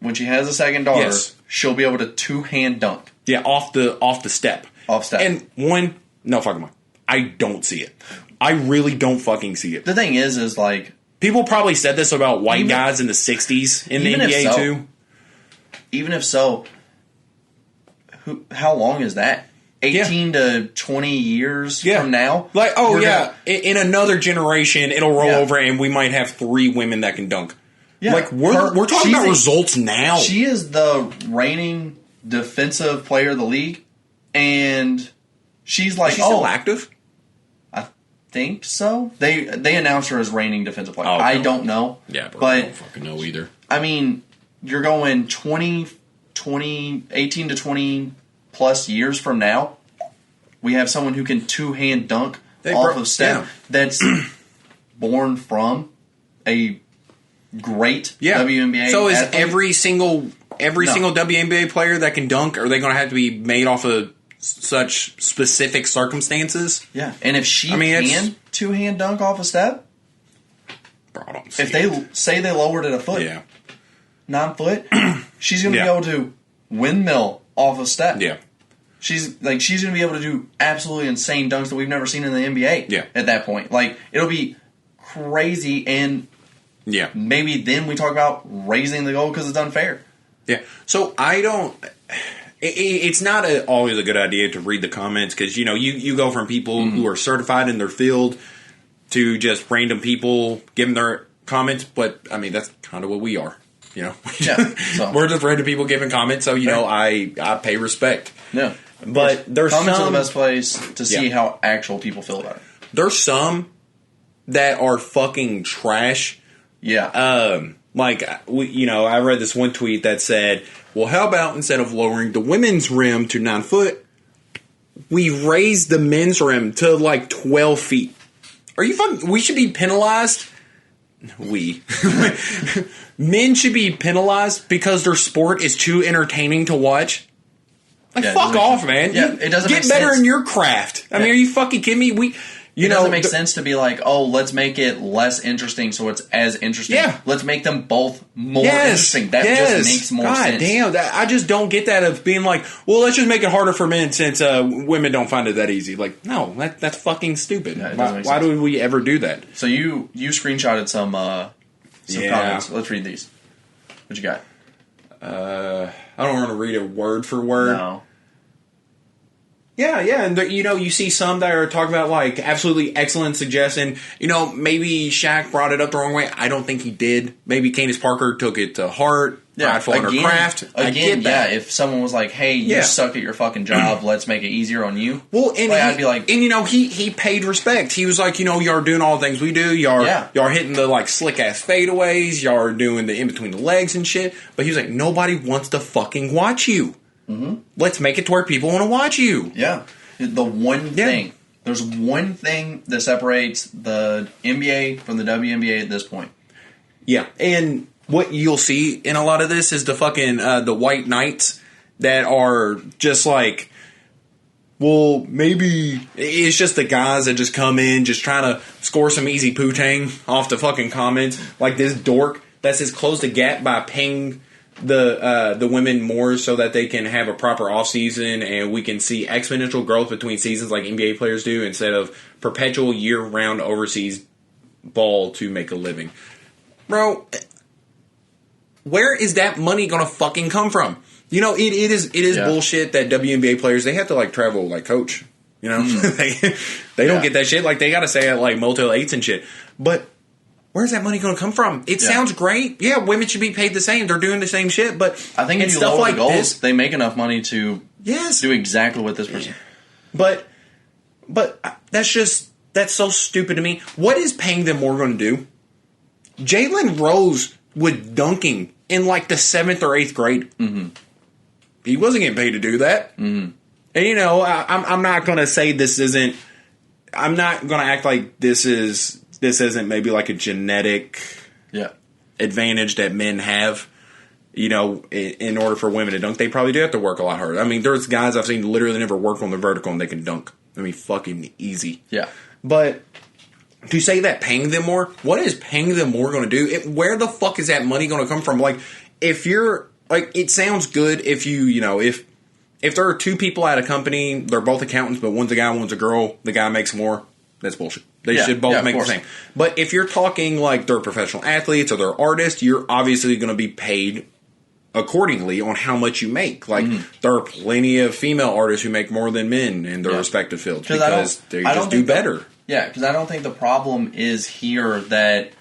when she has a second daughter, she'll be able to two-hand dunk. Yeah, off the step. Off step. And no fucking mind. I don't see it. I really don't fucking see it. The thing is like, people probably said this about white guys in the 60s in the NBA too. Even if so, how long is that? 18 to 20 years from now? Like, in another generation, it'll roll over and we might have 3 women that can dunk. Yeah. Like, we're talking about results now. She is the reigning defensive player of the league, and she's like, is she still active? Think so. They announced her as reigning defensive player. I don't know. Yeah, bro, but I don't fucking know either. I mean, you're going 18 to 20 plus years from now. We have someone who can two-hand dunk off of step that's born from a great WNBA. So is athlete. every single WNBA player that can dunk, are they going to have to be made off of such specific circumstances? Yeah, and if she can two-hand dunk off a step, bro, I don't if they say they lowered it a foot, 9 foot, she's going to be able to windmill off a step. Yeah, she's going to be able to do absolutely insane dunks that we've never seen in the NBA. Yeah, at that point, like it'll be crazy, and maybe then we talk about raising the goal because it's unfair. Yeah. So I don't. It's not always a good idea to read the comments because you go from people who are certified in their field to just random people giving their comments. But I mean, that's kind of what we are. So. We're just random people giving comments. So I pay respect. Yeah. But there's comments some, are the best place to see how actual people feel about it. There's some that are fucking trash. Yeah. I read this one tweet that said, well, how about instead of lowering the women's rim to 9 foot, we raise the men's rim to like 12 feet. Are you fucking... We should be penalized. Men should be penalized because their sport is too entertaining to watch. Like, fuck off, man. Yeah, it doesn't get better in your craft. I mean, are you fucking kidding me? It doesn't make sense to be like, oh, let's make it less interesting so it's as interesting. Yeah. Let's make them both more interesting. That just makes more sense. God damn. I just don't get that of being like, well, let's just make it harder for men since women don't find it that easy. Like, no, that's fucking stupid. Yeah, why do we ever do that? So you screenshotted some comments. Let's read these. What you got? I don't want to read it word for word. No. Yeah, and you see some that are talking about like absolutely excellent suggestion. Maybe Shaq brought it up the wrong way. I don't think he did. Maybe Candace Parker took it to heart. Prideful in her craft. I get that. If someone was like, "Hey, you suck at your fucking job. Let's make it easier on you." Well, and I'd be like, and he paid respect. He was like, you're doing all the things we do. Y'all hitting the like slick ass fadeaways. Y'all are doing the in between the legs and shit. But he was like, nobody wants to fucking watch you. Mm-hmm. Let's make it to where people want to watch you. Yeah. The one thing. There's one thing that separates the NBA from the WNBA at this point. Yeah. And what you'll see in a lot of this is the fucking the white knights that are just like, well, maybe it's just the guys that just come in just trying to score some easy poo-tang off the fucking comments. Like this dork that says close the gap by paying the women more so that they can have a proper off season and we can see exponential growth between seasons like NBA players do instead of perpetual year-round overseas ball to make a living. Bro, where is that money going to fucking come from? It is bullshit that WNBA players, they have to like travel like coach. They don't get that shit. Like they got to stay at like Motel 8s and shit. But where's that money going to come from? It sounds great. Yeah, women should be paid the same. They're doing the same shit. But I think if you lower the goals, they make enough money to do exactly what this person. But that's so stupid to me. What is paying them more going to do? Jalen Rose was dunking in like the 7th or 8th grade. Mm-hmm. He wasn't getting paid to do that. Mm-hmm. And I'm not going to say this isn't. I'm not going to act like this isn't maybe like a genetic advantage that men have. In order for women to dunk, they probably do have to work a lot harder. I mean, there's guys I've seen literally never work on the vertical and they can dunk. I mean, fucking easy. Yeah. But to say that paying them more, what is paying them more going to do? Where the fuck is that money going to come from? Like, if you're like, it sounds good if if there are two people at a company, they're both accountants, but one's a guy, one's a girl, the guy makes more. That's bullshit. They should both make the same. But if you're talking like they're professional athletes or they're artists, you're obviously going to be paid accordingly on how much you make. Like, there are plenty of female artists who make more than men in their respective fields because they just do better. Yeah, because I don't think the problem is here that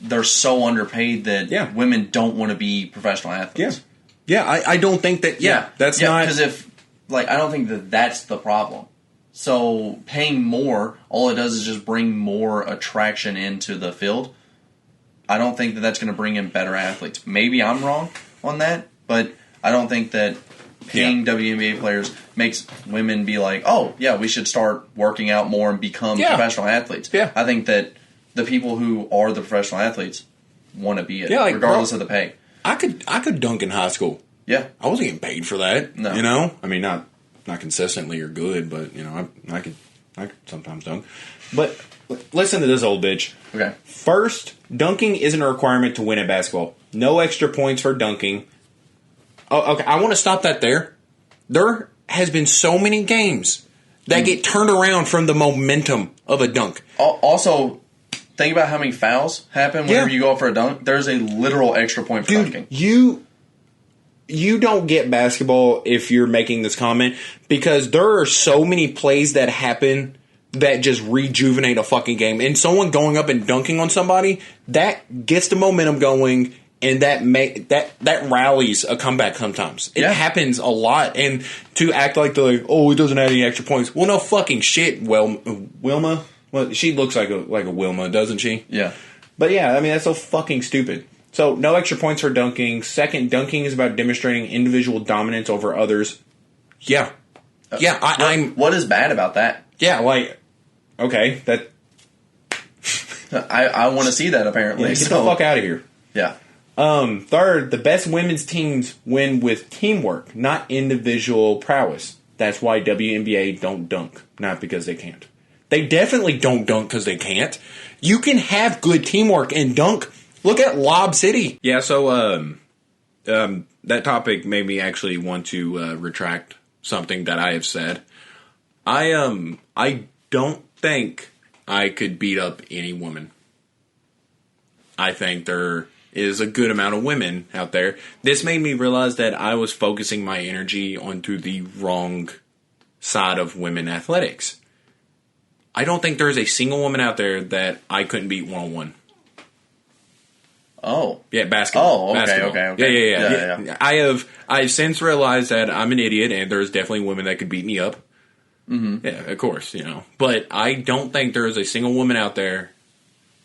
they're so underpaid that women don't want to be professional athletes. Yeah, I don't think that. That's not because I don't think that that's the problem. So paying more, all it does is just bring more attraction into the field. I don't think that that's going to bring in better athletes. Maybe I'm wrong on that, but I don't think that paying WNBA players makes women be like, oh, yeah, we should start working out more and become professional athletes. Yeah. I think that the people who are the professional athletes want to be it, regardless of the pay. I could dunk in high school. Yeah. I wasn't getting paid for that. No. I mean, not consistently or good, but, I could sometimes dunk. But listen to this old bitch. Okay. First, dunking isn't a requirement to win at basketball. No extra points for dunking. Oh, okay, I want to stop that there. There has been so many games that get turned around from the momentum of a dunk. Also, think about how many fouls happen whenever you go up for a dunk. There's a literal extra point for dunking. You don't get basketball if you're making this comment, because there are so many plays that happen that just rejuvenate a fucking game. And someone going up and dunking on somebody, that gets the momentum going, and that rallies a comeback sometimes. It happens a lot. And to act like it doesn't add any extra points. Well, no fucking shit, Wilma. Well, she looks like a Wilma, doesn't she? Yeah. But yeah, I mean, that's so fucking stupid. So, no extra points for dunking. Second, dunking is about demonstrating individual dominance over others. Yeah. What is bad about that? Yeah, okay, that... I want to see that, apparently. Yeah, get the fuck out of here. Yeah. Third, the best women's teams win with teamwork, not individual prowess. That's why WNBA don't dunk, not because they can't. They definitely don't dunk because they can't. You can have good teamwork and dunk. Look at Lob City. Yeah, so that topic made me actually want to retract something that I have said. I don't think I could beat up any woman. I think there is a good amount of women out there. This made me realize that I was focusing my energy onto the wrong side of women athletics. I don't think there's a single woman out there that I couldn't beat one-on-one. Oh. Yeah, basketball. Oh, okay, basketball. okay. Yeah. I've since realized that I'm an idiot, and there's definitely women that could beat me up. Mm-hmm. Yeah, of course, But I don't think there is a single woman out there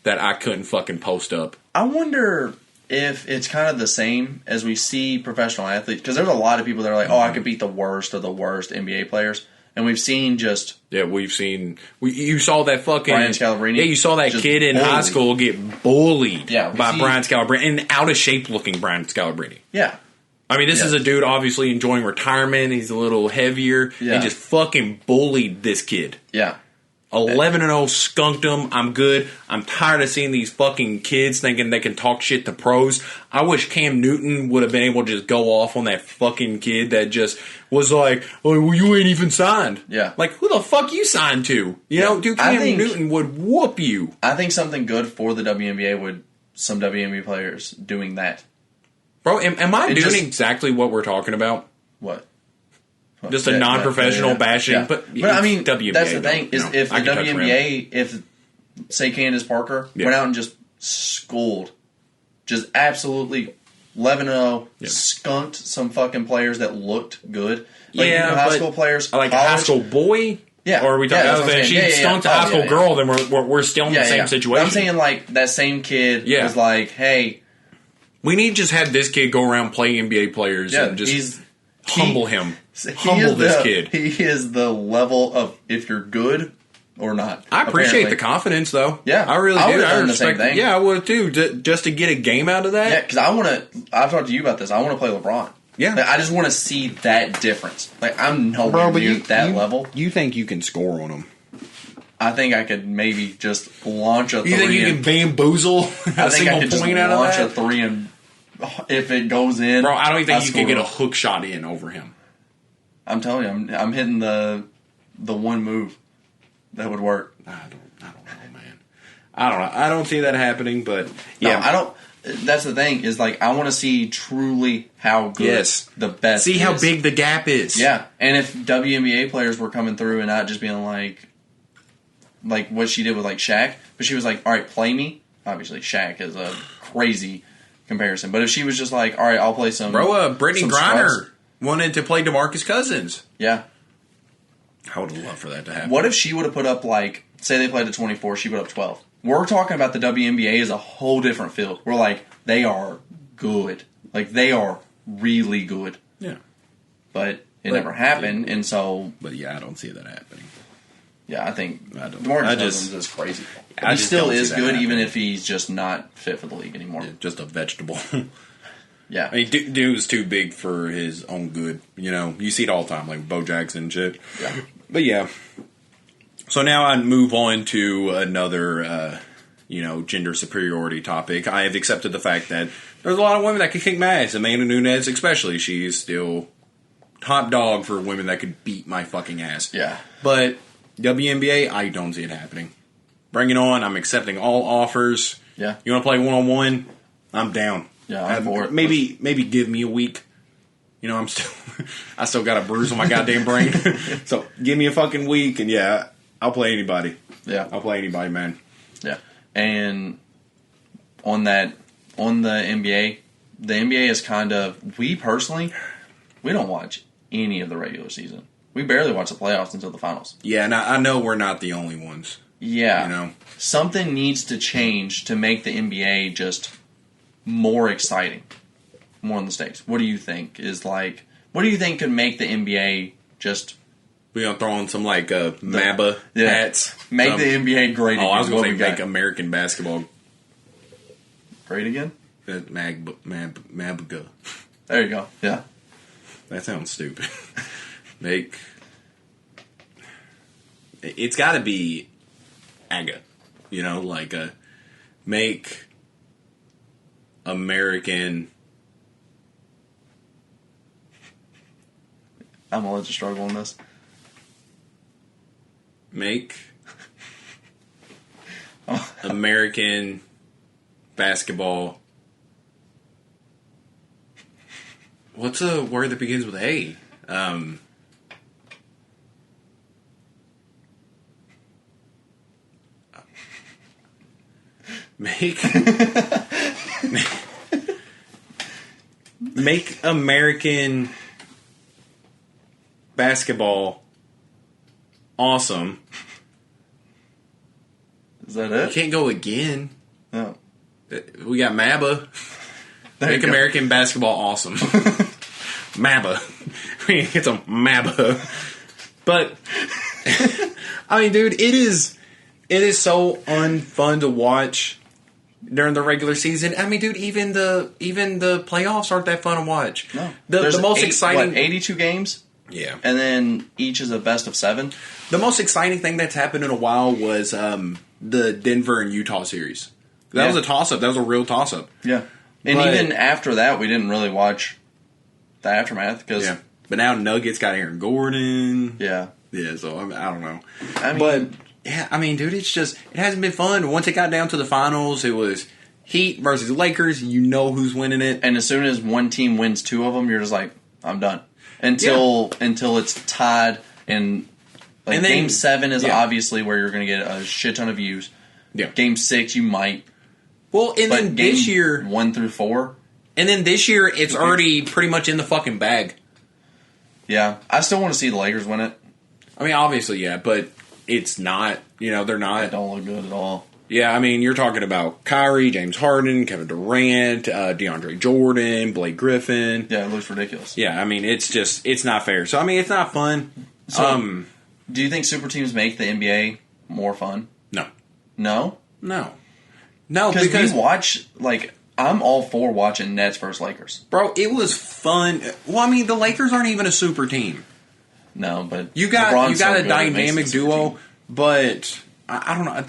that I couldn't fucking post up. I wonder if it's kind of the same as we see professional athletes, because there's a lot of people that are like, I could beat the worst of the worst NBA players. And we've seen just... Yeah, you saw that fucking... Brian Scalabrine. Yeah, you saw that kid in high school get bullied by Brian Scalabrine. And out-of-shape looking Brian Scalabrine. Yeah. I mean, this is a dude obviously enjoying retirement. He's a little heavier. Yeah. And just fucking bullied this kid. Yeah. 11-0, skunked him. I'm good. I'm tired of seeing these fucking kids thinking they can talk shit to pros. I wish Cam Newton would have been able to just go off on that fucking kid that just was like, well, you ain't even signed. Yeah. Like, who the fuck you signed to? Dude, Cam Newton would whoop you. I think something good for the WNBA would some WNBA players doing that. Bro, am I doing exactly what we're talking about? What? Just a non-professional bashing. Yeah. But I mean, WNBA, that's the thing, is if the WNBA, if, say, Candace Parker went out and just schooled, just absolutely 11-0, skunked some fucking players that looked good. Like, high school players. Like college, a high school boy? Yeah. Or are we talking about if she skunked a high school girl, then we're still in the same situation. I'm saying, like, that same kid was like, hey. We need to just have this kid go around play NBA players and just humble him. Humble this kid. He is the level of if you're good or not. I appreciate the confidence, though. Yeah. I really do. I respect the same thing. Yeah, I would too. Just to get a game out of that. Yeah, because I've talked to you about this. I want to play LeBron. Yeah. Like, I just want to see that difference. Like, I'm nowhere near that level. You think you can score on him? I think I could maybe just launch a three. You think you can bamboozle I think I could just launch a three, and if it goes in, bro, I don't think you can get a hook shot in over him. I'm telling you, I'm hitting the one move that would work. I don't know, man. I don't know. I don't see that happening, but yeah, no, I don't. That's the thing is, like, I want to see truly how good the best. See how big the gap is. Yeah, and if WNBA players were coming through and not just being like what she did with like Shaq, but she was like, all right, play me. Obviously, Shaq is a crazy comparison, but if she was just like, all right, I'll play some. Bro, Brittany Griner wanted to play DeMarcus Cousins. Yeah. I would have loved for that to happen. What if she would have put up, like, say they played at 24, she put up 12. We're talking about the WNBA as a whole different field. We're like, they are good. Like, they are really good. Yeah. But it never happened, and so... But yeah, I don't see that happening. Yeah, I think DeMarcus Cousins is crazy. He still is good, even if he's just not fit for the league anymore. Yeah, just a vegetable. Yeah. I mean, dude's too big for his own good. You see it all the time, like Bo Jackson and shit. Yeah. But yeah. So now I move on to another, gender superiority topic. I have accepted the fact that there's a lot of women that can kick my ass. Amanda Nunes, especially, she's still top dog for women that could beat my fucking ass. Yeah. But WNBA, I don't see it happening. Bring it on. I'm accepting all offers. Yeah. You want to play 1-on-1? I'm down. Yeah, I'm for it. Maybe give me a week. You know, I still got a bruise on my goddamn brain. So give me a fucking week, and yeah, I'll play anybody. Yeah, I'll play anybody, man. Yeah, and on the NBA, the NBA is kind of, we don't watch any of the regular season. We barely watch the playoffs until the finals. Yeah, and I know we're not the only ones. Yeah, you know, something needs to change to make the NBA just more exciting. More in the States. What do you think what do you think could make the NBA just... We're going to throw in some, MABA hats. Make the NBA great again. Oh, I was going to say make American basketball great again? MABA. There you go. Yeah. That sounds stupid. It's got to be AGA. You know, make American... I'm going to let you struggle on this. Make American basketball. What's a word that begins with A? Make American basketball awesome. Is that it? You can't go again. No. We got MABA. Make American basketball awesome. MABA. We need to get some MABA. But I mean, dude, it is so unfun to watch during the regular season. I mean, dude, even the playoffs aren't that fun to watch. No. The most exciting 82 games? Yeah. And then each is a best of 7. The most exciting thing that's happened in a while was the Denver and Utah series. That was a toss-up. That was a real toss-up. Yeah. And even after that, we didn't really watch the aftermath. Yeah. But now Nuggets got Aaron Gordon. Yeah. Yeah, so I don't know. I mean, dude, it hasn't been fun. Once it got down to the finals, it was Heat versus Lakers. You know who's winning it. And as soon as one team wins 2 of them, you're just like, I'm done. Until it's tied, and then, Game 7 is obviously where you're going to get a shit ton of views. Yeah. Game 6 you might. Well, and then this year 1 through 4. And then this year it's already pretty much in the fucking bag. Yeah, I still want to see the Lakers win it. I mean, obviously, yeah, but it's not. You know, they're not. They don't look good at all. Yeah, I mean, you're talking about Kyrie, James Harden, Kevin Durant, DeAndre Jordan, Blake Griffin. Yeah, it looks ridiculous. Yeah, I mean, it's not fair. So, I mean, it's not fun. So, do you think super teams make the NBA more fun? No. No? No, because we watch, I'm all for watching Nets versus Lakers. Bro, it was fun. Well, I mean, the Lakers aren't even a super team. No, but you got a dynamic duo, but I don't know.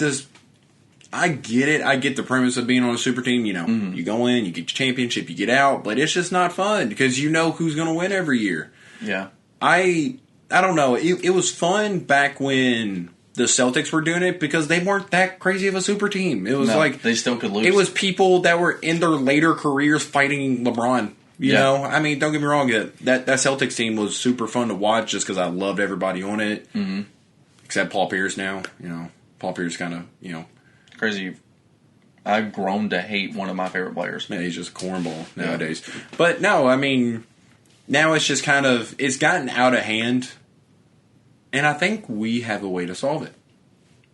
I get it. I get the premise of being on a super team. You know, you go in, you get your championship, you get out, but it's just not fun because you know who's going to win every year. Yeah. I don't know. It was fun back when the Celtics were doing it because they weren't that crazy of a super team. It was they still could lose. It was people that were in their later careers fighting LeBron. You know, I mean, don't get me wrong. That Celtics team was super fun to watch just because I loved everybody on it, except Paul Pierce. Now, you know, Paul Pierce kind of crazy. I've grown to hate one of my favorite players. Man, he's just a cornball nowadays. But no, I mean, now it's just kind of it's gotten out of hand, and I think we have a way to solve it.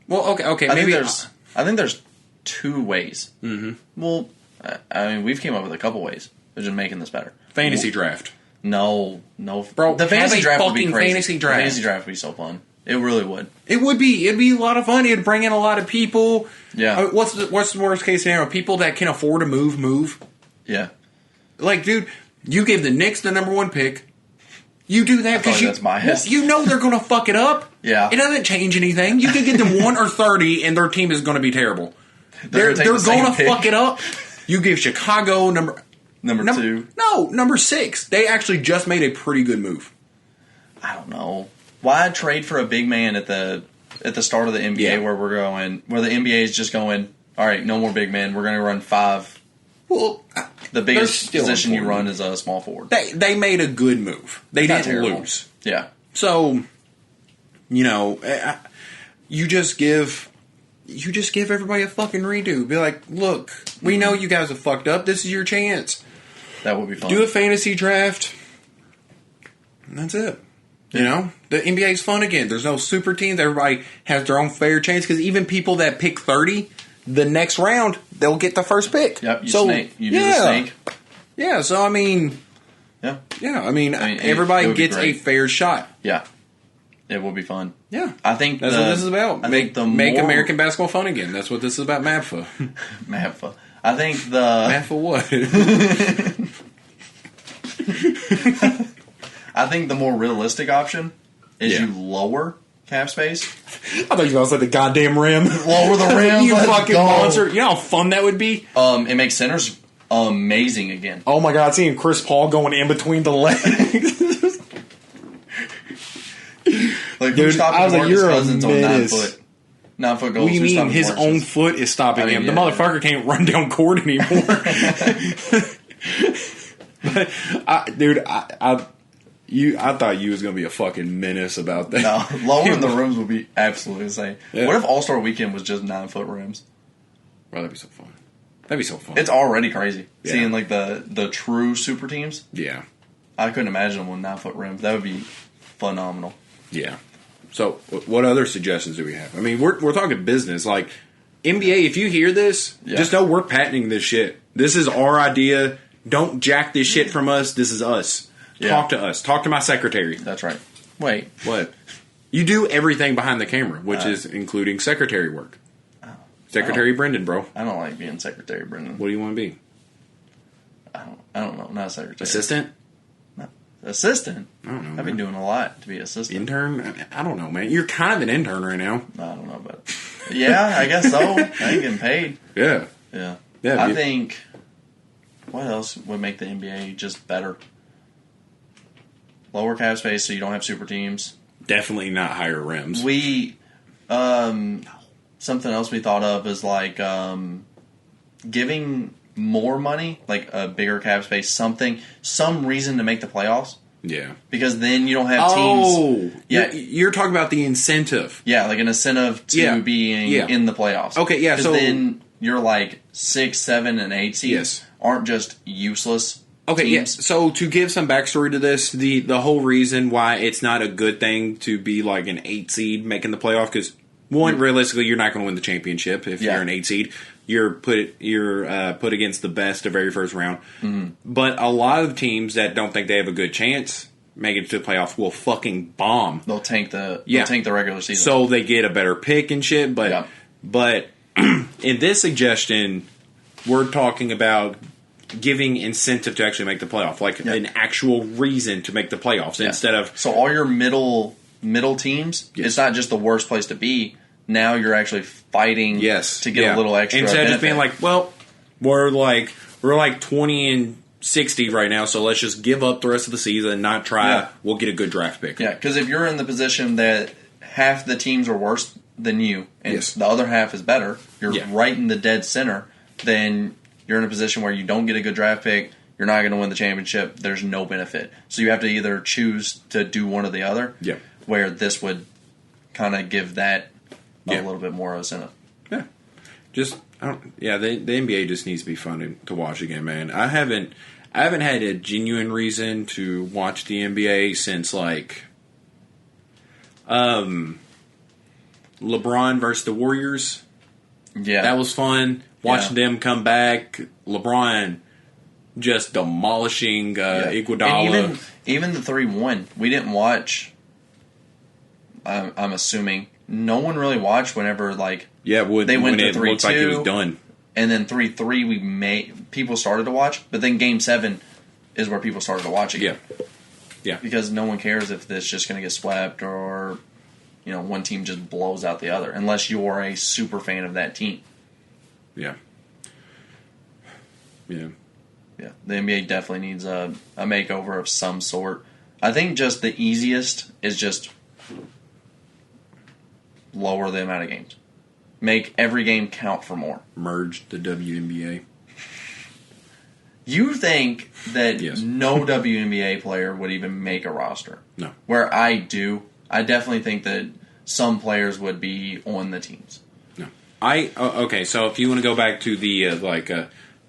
Well, okay, maybe I think there's 2 ways. Mm-hmm. Well, I mean, we've came up with a couple ways. They're just making this better. Fantasy draft. No, bro. The fantasy draft would be crazy. Fantasy draft. The fantasy draft would be so fun. It really would. It would be. It'd be a lot of fun. It'd bring in a lot of people. Yeah. What's the worst case scenario? People that can afford to move. Yeah. Dude, you give the Knicks the number 1 pick. You do that because that's biased. You know they're going to fuck it up. Yeah. It doesn't change anything. You can get them 1 or 30, and their team is going to be terrible. They're going to fuck it up. You give Chicago number 2. No, number 6. They actually just made a pretty good move. I don't know. Why trade for a big man at the at the start of the NBA where where the NBA is just going, all right, no more big men. We're going to run 5. Well, the biggest position you run is a small forward. They made a good move. They didn't lose. Yeah. So, you just give everybody a fucking redo. Be like, look, we know you guys have fucked up. This is your chance. That would be fun. Do a fantasy draft. And that's it. The NBA is fun again. There's no super teams. Everybody has their own fair chance because even people that pick 30, the next round, they'll get the first pick. Yep, you do the snake. Yeah, so I mean... Yeah. Yeah, I mean everybody gets a fair shot. Yeah. It will be fun. Yeah. I think that's what this is about. Make American basketball fun again. That's what this is about, MAPFA. MAPFA. I think the... MAPFA what? I think the more realistic option is you lower cap space. I thought you were going to say the goddamn rim. Lower the rim. You fucking monster. You know how fun that would be? It makes centers amazing again. Oh my god, seeing Chris Paul going in between the legs. Like, dude, I was like, you're Cousins on 9 foot. 9 foot goals. What do you mean his own foot is stopping him? The motherfucker can't run down court anymore. But, I thought you was going to be a fucking menace about that. No, lowering the rims would be absolutely insane. Yeah. What if All-Star Weekend was just 9 foot rims? Bro, that'd be so fun. That'd be so fun. It's already crazy. Yeah. Seeing, like, the true super teams. Yeah. I couldn't imagine them with 9 foot rims. That would be phenomenal. Yeah. So, what other suggestions do we have? I mean, we're talking business. Like, NBA, if you hear this, just know we're patenting this shit. This is our idea. Don't jack this shit from us. This is us. Yeah. Talk to us. Talk to my secretary. That's right. Wait. What? You do everything behind the camera, which is including secretary work. Secretary Brenden, bro. I don't like being Secretary Brenden. What do you want to be? I don't know. Not a secretary. Assistant? No. Assistant? I don't know. I've been doing a lot to be assistant. Intern? I don't know, man. You're kind of an intern right now. I don't know, but yeah, I guess so. I ain't getting paid. Yeah. Yeah. I think, what else would make the NBA just better? Lower cap space so you don't have super teams. Definitely not higher rims. Something else we thought of is like giving more money, like a bigger cap space, some reason to make the playoffs. Yeah. Because then you don't have teams. Oh, yeah. You're talking about the incentive. Yeah, like an incentive to being in the playoffs. Okay, yeah. So then you're like 6, 7, and 8 seeds aren't just useless. Okay, teams. yeah. So to give some backstory to this, the whole reason why it's not a good thing to be like an 8 seed making the playoff, because realistically, you're not going to win the championship if you're an 8 seed. You're put against the best the very first round. Mm-hmm. But a lot of teams that don't think they have a good chance making it to the playoffs will fucking bomb. They'll tank the regular season. So they get a better pick and shit. But in this suggestion, we're talking about giving incentive to actually make the playoff, like an actual reason to make the playoffs instead of. So all your middle teams, it's not just the worst place to be. Now you're actually fighting to get a little extra instead benefit. of just being like, well, we're like 20-60 right now, so let's just give up the rest of the season and not try. Yeah. We'll get a good draft pick. Yeah, because if you're in the position that half the teams are worse than you and the other half is better, you're right in the dead center, then you're in a position where you don't get a good draft pick, you're not going to win the championship, there's no benefit. So you have to either choose to do one or the other, where this would kind of give that a little bit more incentive. Yeah. The NBA just needs to be fun to watch again, man. I haven't had a genuine reason to watch the NBA since like LeBron versus the Warriors. Yeah. That was fun. Watching them come back. LeBron just demolishing Iguodala. And even the 3-1, we didn't watch. I'm assuming no one really watched whenever they went to 3-2. Looked like it was done, and then 3-3 people started to watch, but then Game 7 is where people started to watch again. Yeah, because no one cares if it's just going to get swept or one team just blows out the other, unless you're a super fan of that team. Yeah. The NBA definitely needs a makeover of some sort. I think just the easiest is just lower the amount of games. Make every game count for more. Merge the WNBA. You think that no WNBA player would even make a roster? No. Where I do. I definitely think that some players would be on the teams. No. Okay, so if you want to go back to the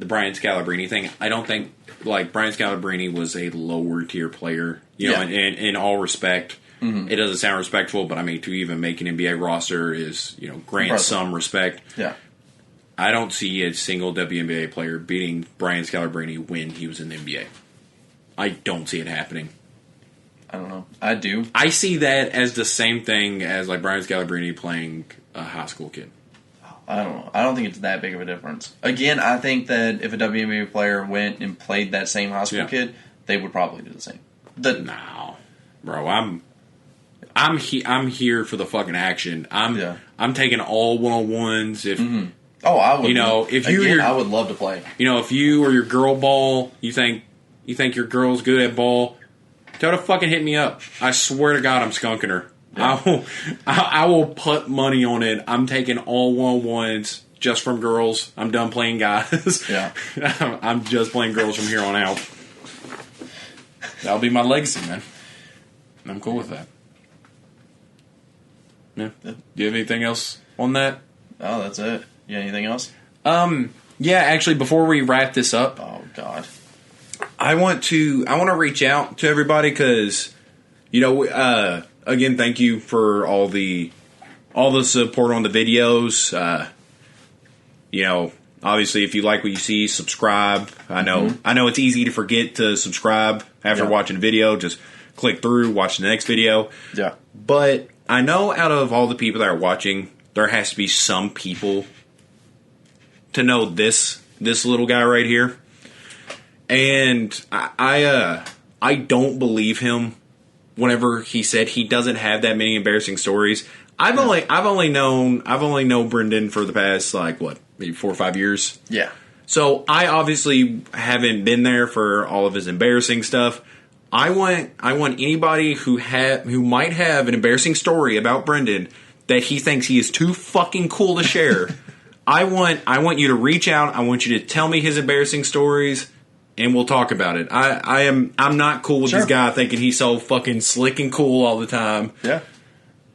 Brian Scalabrine thing, I don't think, like, Brian Scalabrine was a lower tier player, you know, in all respect. Mm-hmm. It doesn't sound respectful, but I mean, to even make an NBA roster is, you know, grant some respect. Yeah. I don't see a single WNBA player beating Brian Scalabrine when he was in the NBA. I don't see it happening. I don't know. I do. I see that as the same thing as, like, Brian Scalabrine playing a high school kid. I don't know. I don't think it's that big of a difference. Again, I think that if a WNBA player went and played that same high school kid, they would probably do the same. No, bro, I'm here for the fucking action. I'm taking all 1-on-1s. If oh, I would. You know, if you I would love to play. You know, if you or your girl ball, you think your girl's good at ball, tell her to fucking hit me up. I swear to God, I'm skunking her. Yeah. I will put money on it. I'm taking all 1-on-1s just from girls. I'm done playing guys. Yeah. I'm just playing girls from here on out. That'll be my legacy, man. I'm cool with that. Yeah. Do you have anything else on that? Oh, that's it. You got anything else? Yeah, actually, before we wrap this up. Oh, God. I want to reach out to everybody because, you know, again, thank you for all the support on the videos. You know, obviously, if you like what you see, subscribe. I know it's easy to forget to subscribe after watching a video. Just click through, watch the next video. Yeah. But I know out of all the people that are watching, there has to be some people to know this little guy right here. And I don't believe him whenever he said he doesn't have that many embarrassing stories. I've only known Brenden for the past, like, what, maybe 4 or 5 years. Yeah. So I obviously haven't been there for all of his embarrassing stuff. I want anybody who might have an embarrassing story about Brenden that he thinks he is too fucking cool to share. I want you to reach out. I want you to tell me his embarrassing stories, and we'll talk about it. I'm not cool with this guy thinking he's so fucking slick and cool all the time. Yeah.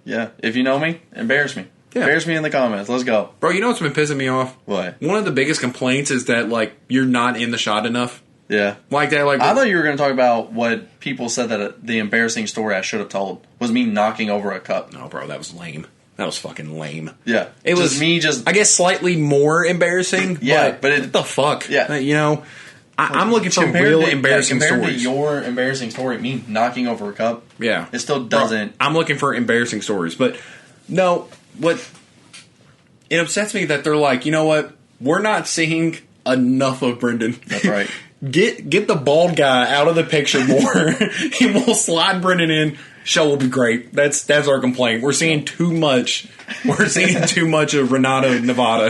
Yeah. If you know me, embarrass me. Yeah. Embarrass me in the comments. Let's go. Bro, you know what's been pissing me off? What? One of the biggest complaints is that, like, you're not in the shot enough. Yeah. Like that, like... I thought you were going to talk about what people said that the embarrassing story I should have told was me knocking over a cup. No, bro, that was lame. That was fucking lame. Yeah. It was me just... I guess slightly more embarrassing. Yeah, but what the fuck? Yeah. You know... I'm looking for real embarrassing stories. Compared to your embarrassing story, me knocking over a cup, it still doesn't... I'm looking for embarrassing stories. But, no, it upsets me that they're like, you know what? We're not seeing enough of Brenden. That's right. Get the bald guy out of the picture more. He will slide Brenden in. Show will be great. That's our complaint. We're seeing too much. We're seeing too much of Renato Nevada.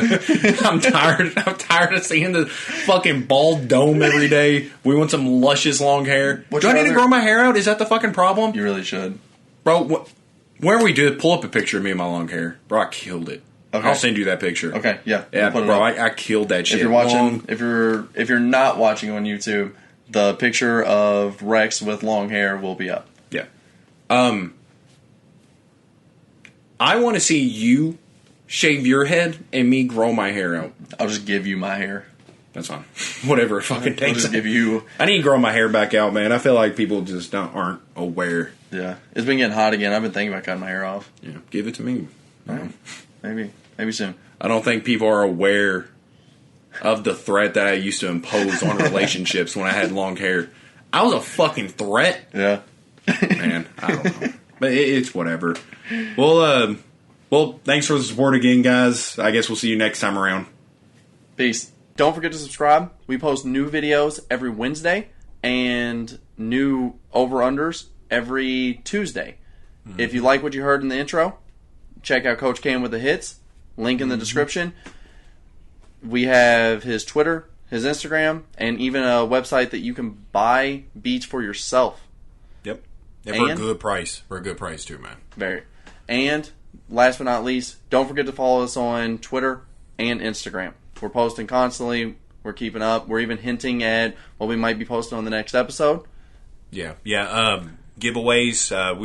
I'm tired of seeing the fucking bald dome every day. We want some luscious long hair. Do I need to grow my hair out? Is that the fucking problem? You really should. Bro, whenever we do it, pull up a picture of me and my long hair. Bro, I killed it. Okay. I'll send you that picture. Okay, yeah. Yeah, we'll bro, I killed that shit. If you're watching, if you're not watching on YouTube, the picture of Rex with long hair will be up. Yeah. I want to see you shave your head and me grow my hair out. I'll just give you my hair. That's fine. Whatever it fucking takes. I'll just give you... I need to grow my hair back out, man. I feel like people just aren't aware. Yeah. It's been getting hot again. I've been thinking about cutting my hair off. Yeah. Give it to me. Right. Maybe soon. I don't think people are aware of the threat that I used to impose on relationships when I had long hair. I was a fucking threat. Yeah. Man, I don't know. But it's whatever. Well, thanks for the support again, guys. I guess we'll see you next time around. Peace. Don't forget to subscribe. We post new videos every Wednesday and new over-unders every Tuesday. Mm-hmm. If you like what you heard in the intro, check out Coach Cam with the hits. Link in the description. We have his Twitter, his Instagram, and even a website that you can buy beats for yourself. Yep. And for a good price. For a good price, too, man. Very. And last but not least, don't forget to follow us on Twitter and Instagram. We're posting constantly. We're keeping up. We're even hinting at what we might be posting on the next episode. Yeah. Giveaways.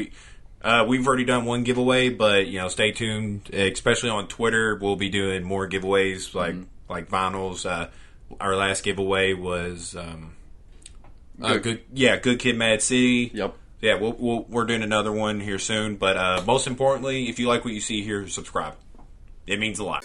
We've already done one giveaway, but stay tuned. Especially on Twitter, we'll be doing more giveaways like vinyls. Our last giveaway was Good Kid, Mad City. Yep. Yeah, we're doing another one here soon. But most importantly, if you like what you see here, subscribe. It means a lot.